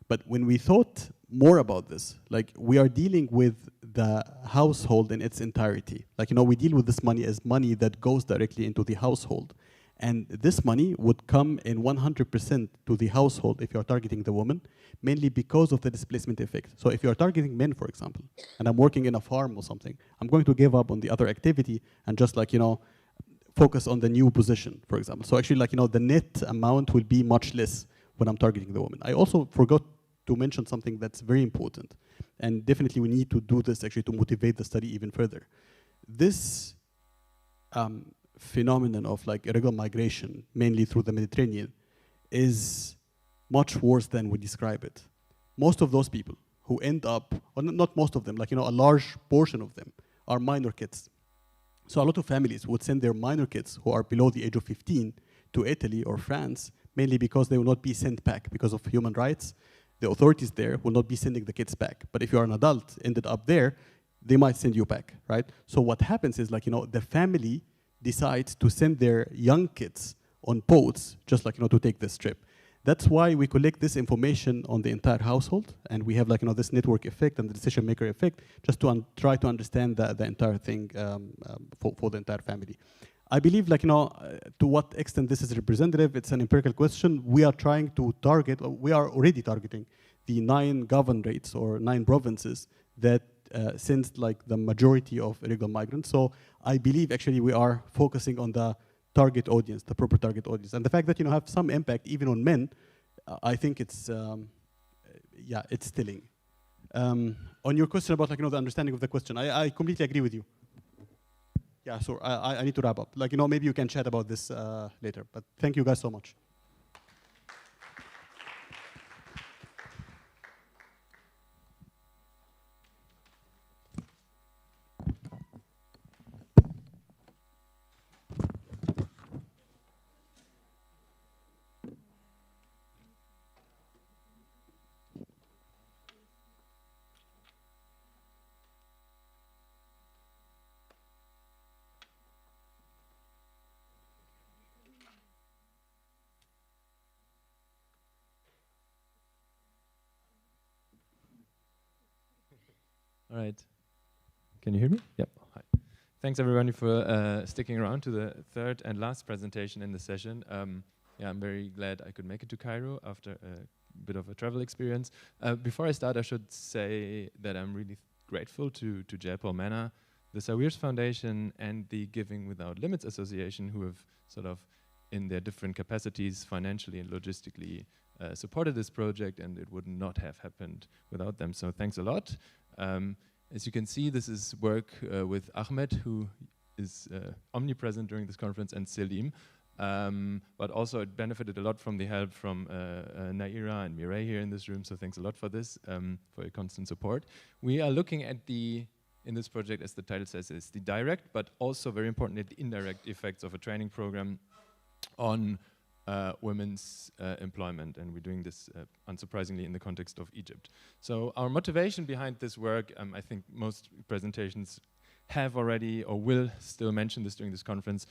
But when we thought more about this, we are dealing with the household in its entirety. We deal with this money as money that goes directly into the household. And this money would come in 100% to the household if you're targeting the woman, mainly because of the displacement effect. So if you're targeting men, for example, and I'm working in a farm or something, I'm going to give up on the other activity and just focus on the new position, for example. So actually the net amount will be much less when I'm targeting the woman. I also forgot to mention something that's very important. And definitely we need to do this actually to motivate the study even further. This phenomenon of irregular migration, mainly through the Mediterranean, is much worse than we describe it. Most of those people who end up, or not most of them, a large portion of them are minor kids. So a lot of families would send their minor kids who are below the age of 15 to Italy or France, mainly because they will not be sent back because of human rights. The authorities there will not be sending the kids back. But if you're an adult, ended up there, they might send you back, right? So what happens is the family decides to send their young kids on boats just to take this trip. That's why we collect this information on the entire household, and we have this network effect and the decision maker effect just to try to understand the entire thing for the entire family. I believe to what extent this is representative, it's an empirical question. We are trying to target, we are already targeting the 9 governorates or 9 provinces that sends the majority of irregular migrants. So I believe actually we are focusing on the target audience, the proper target audience. And the fact that have some impact even on men, I think it's, it's telling. On your question about the understanding of the question, I completely agree with you. Yeah, so I need to wrap up. Maybe you can chat about this later, but thank you guys so much. right. Can you hear me? Yep. Hi. Thanks everybody for sticking around to the third and last presentation in the session. Yeah, I'm very glad I could make it to Cairo after a bit of a travel experience. Before I start, I should say that I'm really grateful to Jaipur MENA, the Sawirs Foundation, and the Giving Without Limits Association, who have sort of, in their different capacities, financially and logistically, supported this project, and it would not have happened without them. So thanks a lot. As you can see, this is work with Ahmed, who is omnipresent during this conference, and Selim. But also it benefited a lot from the help from Naira and Mireille here in this room, so thanks a lot for this, for your constant support. We are looking at in this project, as the title says, is the direct, but also very importantly, the indirect effects of a training program on women's employment, and we're doing this unsurprisingly in the context of Egypt. So our motivation behind this work, I think most presentations have already or will still mention this during this conference.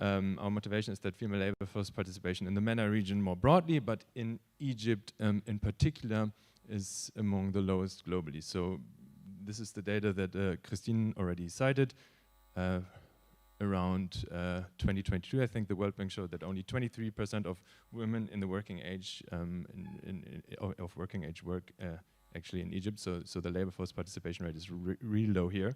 Our motivation is that female labor force participation in the MENA region more broadly, but in Egypt in particular, is among the lowest globally. So this is the data that Christine already cited. Around 2022, I think the World Bank showed that only 23% of women in the working age of working age work actually in Egypt. So the labor force participation rate is really low here.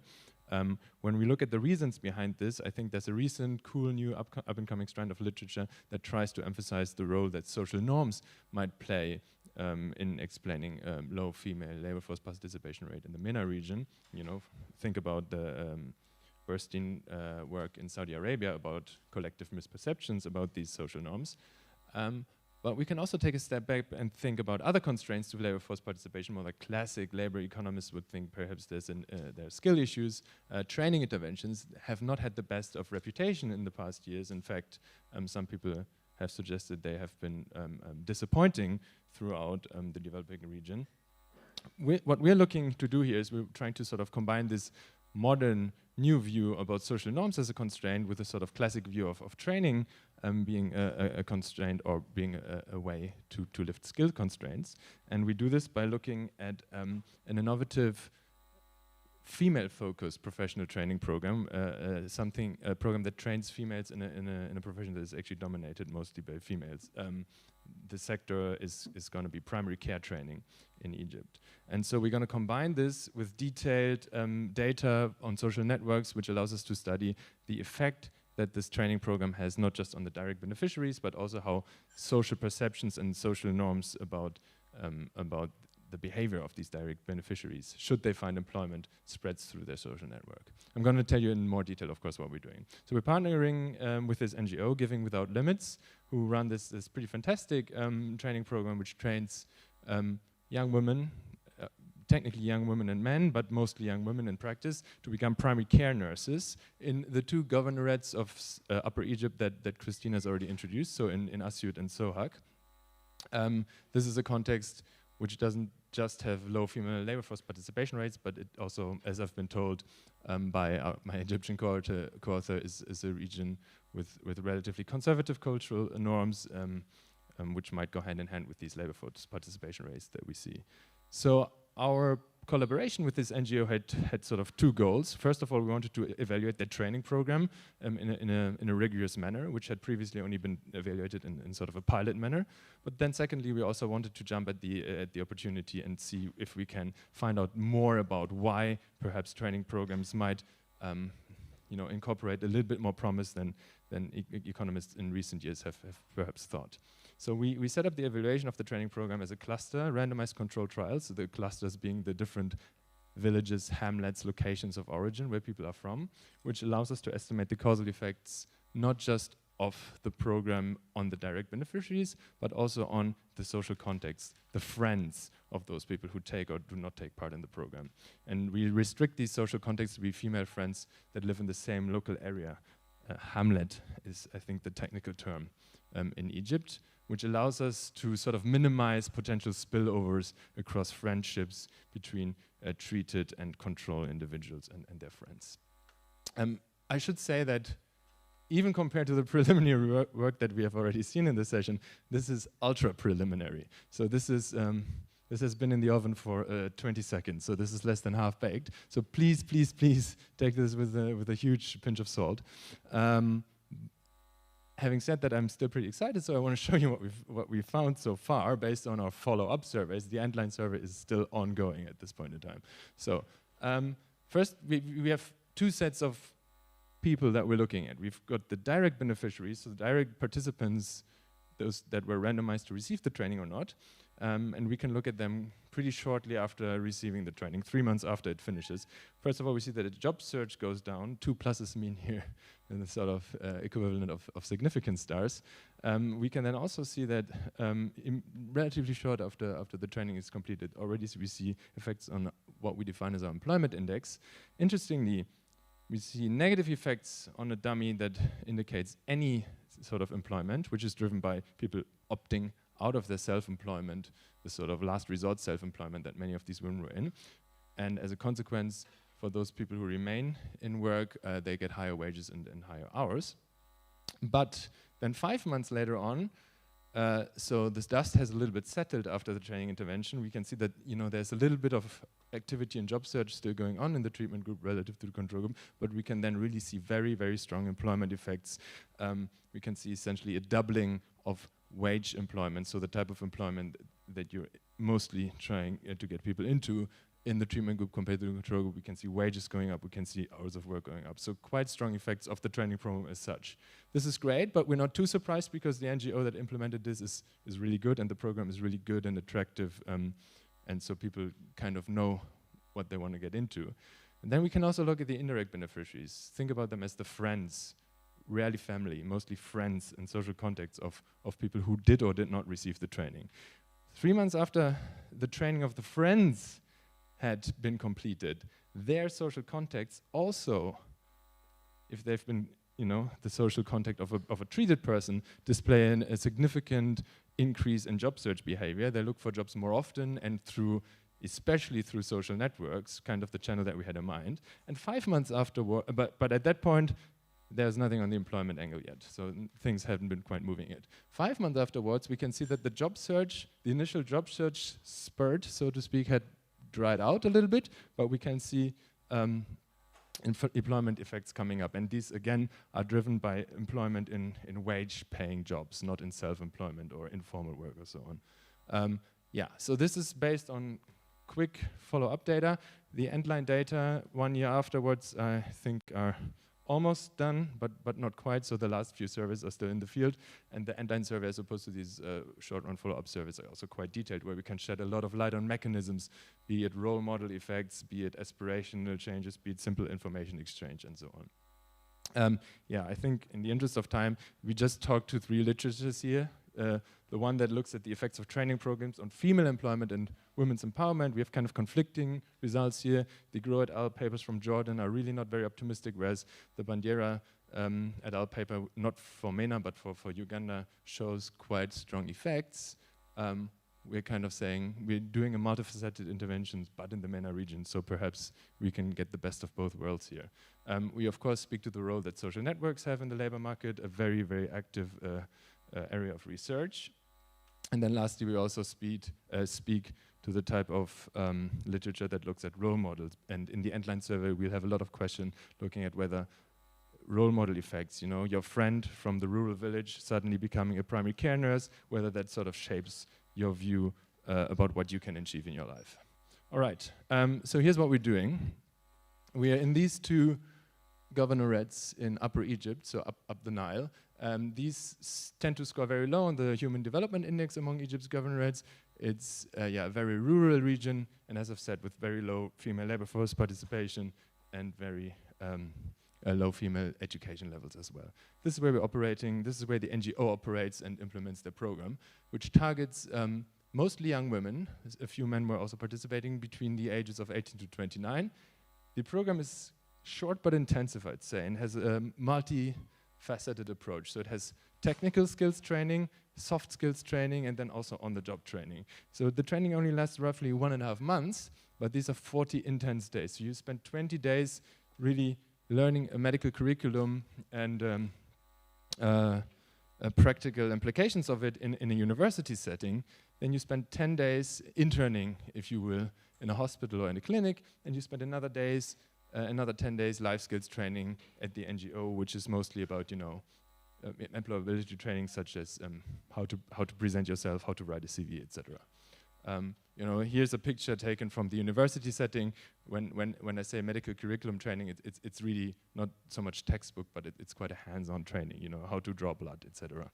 When we look at the reasons behind this, I think there's a recent cool new up-and-coming strand of literature that tries to emphasize the role that social norms might play in explaining low female labor force participation rate in the MENA region. You know, think about the Bernstein work in Saudi Arabia about collective misperceptions about these social norms. But we can also take a step back and think about other constraints to labor force participation. More like classic labor economists would think perhaps there are skill issues. Training interventions have not had the best of reputation in the past years. In fact, some people have suggested they have been disappointing throughout the developing region. What we're looking to do here is we're trying to sort of combine this modern new view about social norms as a constraint with a sort of classic view of training being a constraint or being a way to lift skill constraints. And we do this by looking at an innovative female-focused professional training program, a program that trains females in a profession that is actually dominated mostly by females. The sector is going to be primary care training in Egypt. And so we're going to combine this with detailed data on social networks, which allows us to study the effect that this training program has, not just on the direct beneficiaries, but also how social perceptions and social norms about the behavior of these direct beneficiaries, should they find employment, spreads through their social network. I'm going to tell you in more detail, of course, what we're doing. So we're partnering with this NGO, Giving Without Limits, who run this pretty fantastic training program, which trains young women, technically young women and men, but mostly young women in practice, to become primary care nurses in the two governorates of Upper Egypt that Christine has already introduced, so in Asyut and Sohag. This is a context which doesn't just have low female labor force participation rates, but it also, as I've been told by my Egyptian co-author, is a region with relatively conservative cultural norms, which might go hand in hand with these labor force participation rates that we see. So our collaboration with this NGO had sort of two goals. First of all, we wanted to evaluate their training program in a rigorous manner, which had previously only been evaluated in sort of a pilot manner. But then secondly, we also wanted to jump at the opportunity and see if we can find out more about why perhaps training programs might incorporate a little bit more promise than economists in recent years have perhaps thought. So we set up the evaluation of the training program as a cluster, randomized controlled trials, so the clusters being the different villages, hamlets, locations of origin where people are from, which allows us to estimate the causal effects not just of the program on the direct beneficiaries, but also on the social context, the friends of those people who take or do not take part in the program. And we restrict these social contexts to be female friends that live in the same local area. Hamlet is, I think, the technical term in Egypt, which allows us to sort of minimize potential spillovers across friendships between treated and control individuals and their friends. I should say that even compared to the preliminary work that we have already seen in this session, this is ultra preliminary. So this is This has been in the oven for 20 seconds, so this is less than half baked. So please, please, please take this with a huge pinch of salt. Having said that, I'm still pretty excited, so I want to show you what we've found so far based on our follow-up surveys. The end-line survey is still ongoing at this point in time. So first, we have two sets of people that we're looking at. We've got the direct beneficiaries, so the direct participants, those that were randomized to receive the training or not, and we can look at them pretty shortly after receiving the training, 3 months after it finishes. First of all, we see that a job search goes down. 2 pluses mean here in the sort of equivalent of significant stars. We can then also see that relatively short after the training is completed, already we see effects on what we define as our employment index. Interestingly, we see negative effects on a dummy that indicates any sort of employment, which is driven by people opting out of their self-employment, the sort of last resort self-employment that many of these women were in. And as a consequence, for those people who remain in work, they get higher wages and higher hours. But then 5 months later on, so this dust has a little bit settled after the training intervention. We can see that there's a little bit of activity in job search still going on in the treatment group relative to the control group, but we can then really see very, very strong employment effects. We can see essentially a doubling of wage employment, so the type of employment that you're mostly trying to get people into in the treatment group compared to the control group. We can see wages going up, we can see hours of work going up. So quite strong effects of the training program as such. This is great, but we're not too surprised because the NGO that implemented this is really good, and the program is really good and attractive, and so people kind of know what they want to get into. And then we can also look at the indirect beneficiaries. Think about them as the friends, rarely family, mostly friends and social contacts of people who did or did not receive the training. 3 months after the training of the friends had been completed, their social contacts also, if they've been, the social contact of a treated person, display a significant increase in job search behavior. They look for jobs more often and especially through social networks, kind of the channel that we had in mind. And 5 months afterward, but at that point, there's nothing on the employment angle yet, so things haven't been quite moving yet. 5 months afterwards, we can see that the job search, the initial job search spurt, so to speak, had dried out a little bit, but we can see employment effects coming up. And these, again, are driven by employment in wage-paying jobs, not in self-employment or informal work or so on. Yeah, so this is based on quick follow-up data. The endline data 1 year afterwards, I think, are almost done, but not quite, so the last few surveys are still in the field, and the endline survey, as opposed to these short-run follow-up surveys, are also quite detailed, where we can shed a lot of light on mechanisms, be it role model effects, be it aspirational changes, be it simple information exchange, and so on. Yeah, I think in the interest of time, we just talked to 3 literatures here. The one that looks at the effects of training programs on female employment and women's empowerment. We have kind of conflicting results here. The Groh et al. Papers from Jordan are really not very optimistic, whereas the Bandiera et al. Paper, not for MENA, but for Uganda, shows quite strong effects. We're kind of saying we're doing a multifaceted interventions, but in the MENA region, so perhaps we can get the best of both worlds here. We, of course, speak to the role that social networks have in the labor market, a very, very active area of research. And then lastly, we also speak to the type of literature that looks at role models. And in the endline survey, we'll have a lot of questions looking at whether role model effects, your friend from the rural village suddenly becoming a primary care nurse, whether that sort of shapes your view about what you can achieve in your life. All right, so here's what we're doing. We are in these 2 governorates in Upper Egypt, so up the Nile. These tend to score very low on the Human Development Index among Egypt's governorates. It's a very rural region, and as I've said, with very low female labor force participation and very low female education levels as well. This is where we're operating. This is where the NGO operates and implements their program, which targets mostly young women. A few men were also participating between the ages of 18 to 29. The program is short but intensive, I'd say, and has a multi-faceted approach. So it has technical skills training, soft skills training, and then also on-the-job training. So the training only lasts roughly 1.5 months, but these are 40 intense days. So you spend 20 days really learning a medical curriculum and practical implications of it in a university setting. then you spend 10 days interning, if you will, in a hospital or in a clinic, and you spend another 10 days life skills training at the NGO, which is mostly about, employability training, such as how to present yourself, how to write a CV, etc. Here's a picture taken from the university setting. When I say medical curriculum training, it's really not so much textbook, but it's quite a hands-on training. How to draw blood, etc.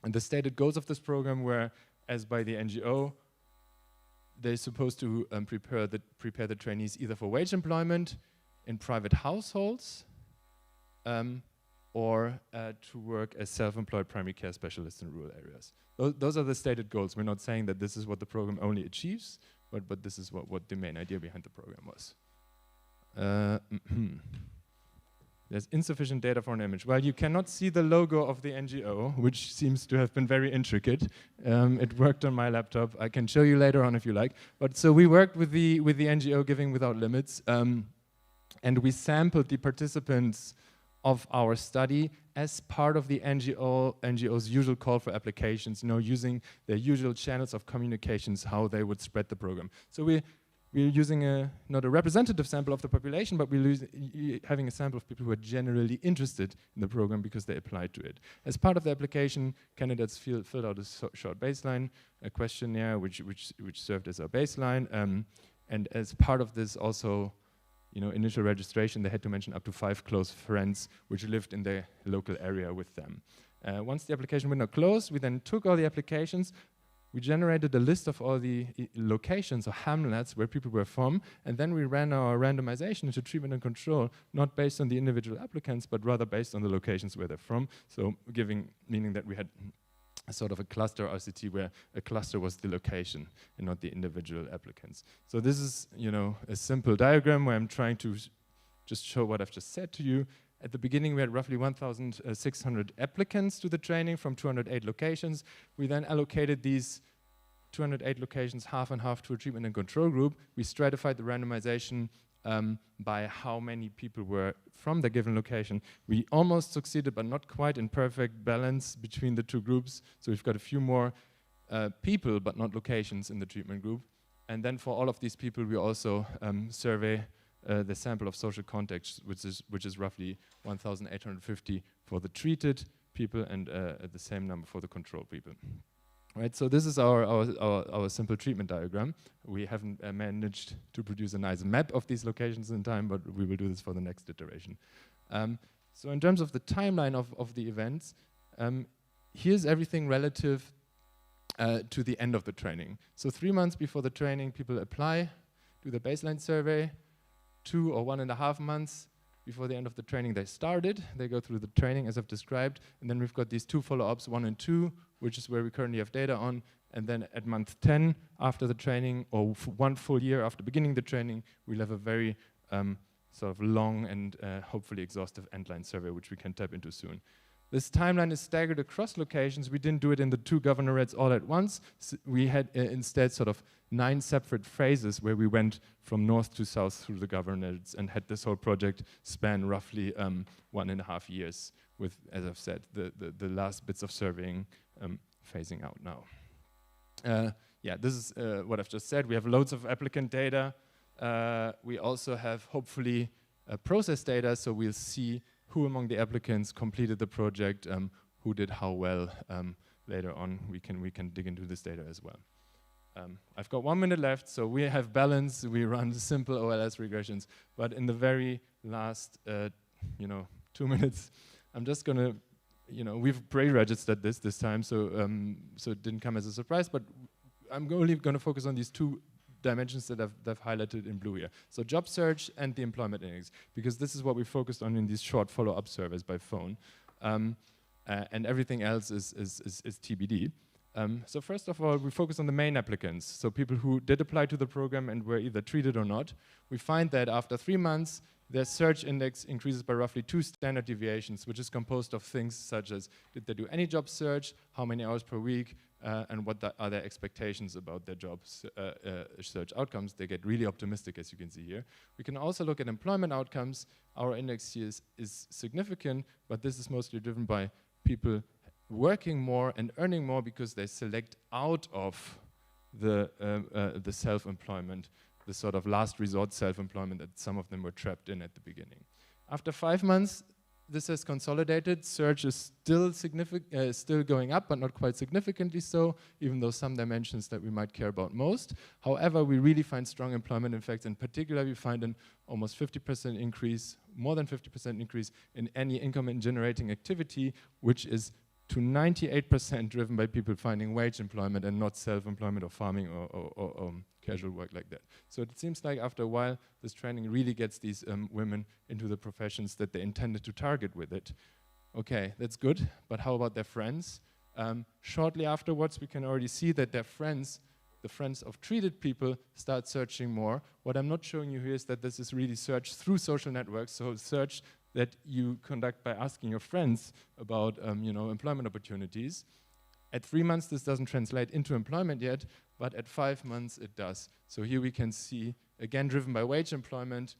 And the stated goals of this program were, as by the NGO, they're supposed to prepare the trainees either for wage employment in private households, or to work as self-employed primary care specialists in rural areas. Those are the stated goals. We're not saying that this is what the program only achieves, but this is what the main idea behind the program was. There's insufficient data for an image. Well, you cannot see the logo of the NGO, which seems to have been very intricate. It worked on my laptop. I can show you later on if you like. But so we worked with the NGO Giving Without Limits, and we sampled the participants of our study as part of the NGO's usual call for applications, using their usual channels of communications, how they would spread the program. So we're using not a representative sample of the population, but we're having a sample of people who are generally interested in the program because they applied to it. As part of the application, candidates filled out a short baseline, a questionnaire which served as our baseline, and as part of this also, initial registration, they had to mention up to 5 close friends which lived in their local area with them. Once the application window closed, we then took all the applications. We generated a list of all the locations or hamlets where people were from, and then we ran our randomization into treatment and control, not based on the individual applicants, but rather based on the locations where they're from. So meaning that we had a sort of a cluster RCT where a cluster was the location and not the individual applicants. So this is, a simple diagram where I'm trying to just show what I've just said to you. At the beginning, we had roughly 1,600 applicants to the training from 208 locations. We then allocated these 208 locations half and half to a treatment and control group. We stratified the randomization by how many people were from the given location. We almost succeeded, but not quite, in perfect balance between the two groups. So we've got a few more people, but not locations in the treatment group. And then for all of these people, we also survey the sample of social contacts, which is roughly 1,850 for the treated people and the same number for the control people. Right, so this is our simple treatment diagram. We haven't managed to produce a nice map of these locations in time, but we will do this for the next iteration. So in terms of the timeline of the events, here's everything relative to the end of the training. So 3 months before the training, people apply, do the baseline survey. 2 or 1.5 months before the end of the training, they started. They go through the training as I've described, and then we've got these 2 follow-ups, 1 and 2, which is where we currently have data on. And then at month 10, after the training, or 1 full year after beginning the training, we'll have a very sort of long and hopefully exhaustive endline survey, which we can tap into soon. This timeline is staggered across locations. We didn't do it in the 2 governorates all at once. We had instead sort of 9 separate phases where we went from north to south through the governorates and had this whole project span roughly 1.5 years with, as I've said, the last bits of surveying phasing out now. Yeah, this is what I've just said. We have loads of applicant data. We also have hopefully process data, so we'll see who among the applicants completed the project, who did how well. Later on, we can dig into this data as well. I've got 1 minute left, so we have balance. We run simple OLS regressions, but in the very last, 2 minutes, I'm just gonna, we've pre-registered this time, so it didn't come as a surprise. But I'm only gonna focus on these 2 dimensions that I've highlighted in blue here. So job search and the employment index, because this is what we focused on in these short follow-up surveys by phone. And everything else is TBD. So first of all, we focus on the main applicants, so people who did apply to the program and were either treated or not. We find that after 3 months, their search index increases by roughly 2 standard deviations, which is composed of things such as, did they do any job search, how many hours per week, and what are their expectations about their job search outcomes. They get really optimistic, as you can see here. We can also look at employment outcomes. Our index here is significant, but this is mostly driven by people working more and earning more because they select out of the self-employment, the sort of last resort self-employment that some of them were trapped in at the beginning. After 5 months, this has consolidated. Search is still going up, but not quite significantly so, even though some dimensions that we might care about most. However, we really find strong employment effects. In particular, we find an almost 50% increase, more than 50% increase in any income in generating activity, which is to 98% driven by people finding wage employment and not self-employment or farming or casual work like that. So it seems like after a while, this training really gets these women into the professions that they intended to target with it. Okay, that's good, but how about their friends? Shortly afterwards, we can already see that their friends, the friends of treated people, start searching more. What I'm not showing you here is that this is really search through social networks, so search that you conduct by asking your friends about employment opportunities. At 3 months, this doesn't translate into employment yet, but at 5 months, it does. So here we can see, again, driven by wage employment,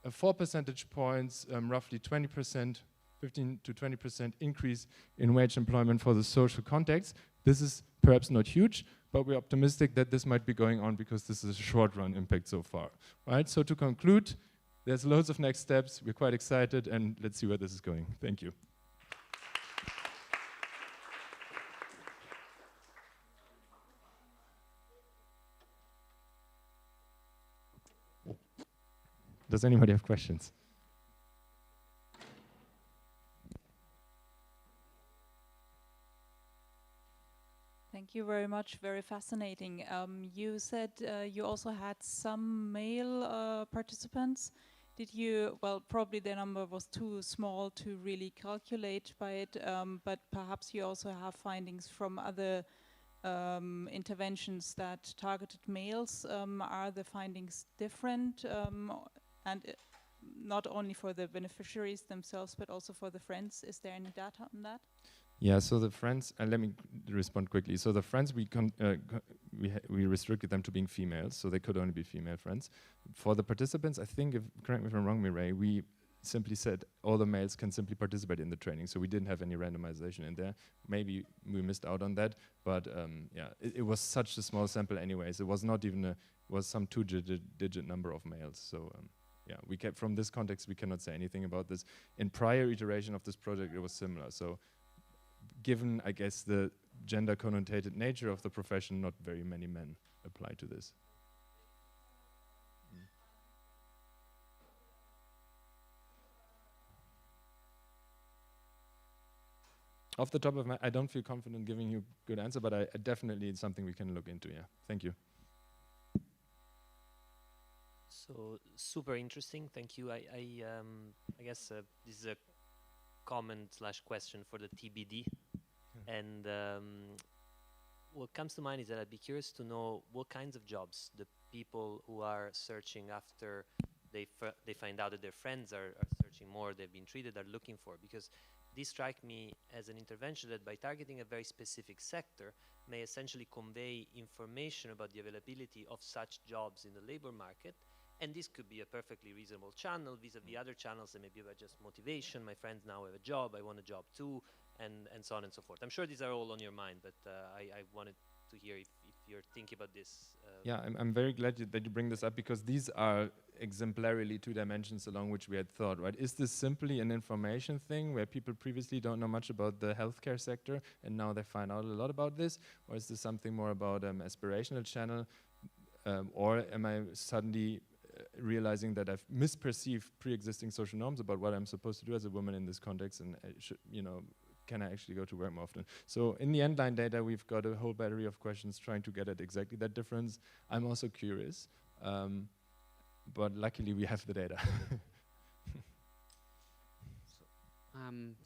4 percentage points, roughly 20%, 15 to 20% increase in wage employment for the social context. This is perhaps not huge, but we're optimistic that this might be going on because this is a short-run impact so far. Right? So to conclude, there's loads of next steps. We're quite excited, and let's see where this is going. Thank you. Does anybody have questions? Thank you very much. Very fascinating. You said you also had some male participants. Did you, well, probably the number was too small to really calculate by it, but perhaps you also have findings from other interventions that targeted males. Are the findings different? And not only for the beneficiaries themselves, but also for the friends? Is there any data on that? Yeah, so the friends, and let me respond quickly. So the friends, we restricted them to being females, so they could only be female friends. For the participants, I think, correct me if I'm wrong, Mireille, we simply said all the males can simply participate in the training, so we didn't have any randomization in there. Maybe we missed out on that, but yeah, it was such a small sample anyways. It was not even it was some two-digit number of males, so yeah, we kept, from this context, we cannot say anything about this. In prior iteration of this project, it was similar, so given, I guess, the gender connotated nature of the profession, not very many men apply to this. Off the top of my, I don't feel confident giving you a good answer, but I definitely, it's something we can look into, yeah. Thank you. So super interesting, thank you. I guess this is a comment / question for the TBD. And what comes to mind is that I'd be curious to know what kinds of jobs the people who are searching after they find out that their friends are searching more, they've been treated, are looking for. Because this strikes me as an intervention that by targeting a very specific sector may essentially convey information about the availability of such jobs in the labor market. And this could be a perfectly reasonable channel vis-a-vis other channels that maybe about just motivation. My friends now have a job, I want a job too, and so on and so forth. I'm sure these are all on your mind, but I wanted to hear if you're thinking about this. Yeah, I'm very glad that you bring this up, because these are exemplarily 2 dimensions along which we had thought, right? Is this simply an information thing where people previously don't know much about the healthcare sector and now they find out a lot about this? Or is this something more about aspirational channel? Or am I suddenly realizing that I've misperceived pre-existing social norms about what I'm supposed to do as a woman in this context, and can I actually go to work more often? So in the endline data, we've got a whole battery of questions trying to get at exactly that difference. I'm also curious, but luckily we have the data.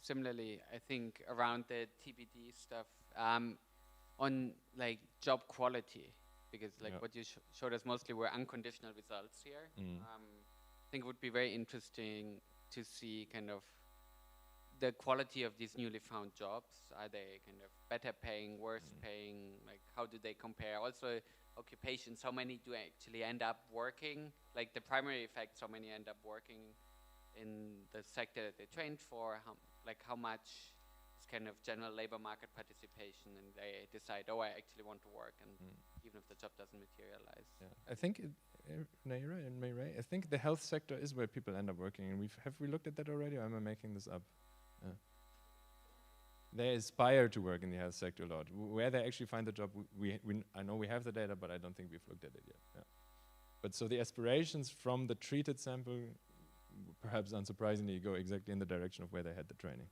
Similarly, I think around the TBD stuff, on like job quality, because like what you showed us mostly were unconditional results here. I think it would be very interesting to see kind of the quality of these newly found jobs. Are they kind of better paying, worse paying? Like how do they compare? Also occupations, how many do actually end up working? Like the primary effects, how many end up working in the sector that they trained for? How much is kind of general labor market participation, and they decide, oh, I actually want to work, and even if the job doesn't materialize. Yeah. I think, Naira and Mayray, I think the health sector is where people end up working, and have we looked at that already, or am I making this up? They aspire to work in the health sector a lot. Where they actually find the job, I know we have the data, but I don't think we've looked at it yet. Yeah. But so the aspirations from the treated sample, perhaps unsurprisingly, go exactly in the direction of where they had the training.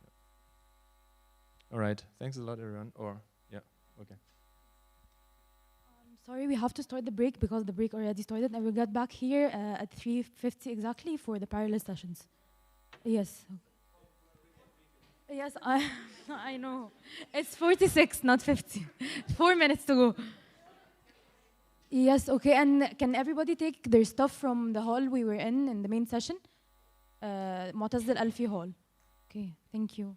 Yeah. All right, thanks a lot, everyone. Or, yeah, okay. Sorry, we have to start the break because the break already started, and we'll get back here at 3:50 exactly for the parallel sessions. Yes. Yes, I know. It's 46, not 50. 4 minutes to go. Yes, okay. And can everybody take their stuff from the hall we were in the main session? Mu'taz al-Alfi hall. Okay, thank you.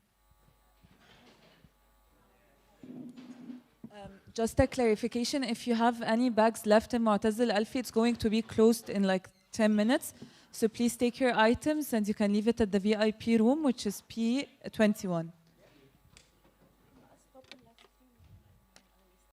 Just a clarification, if you have any bags left in Mu'taz al-Alfi, it's going to be closed in like 10 minutes. So please take your items and you can leave it at the VIP room, which is P21.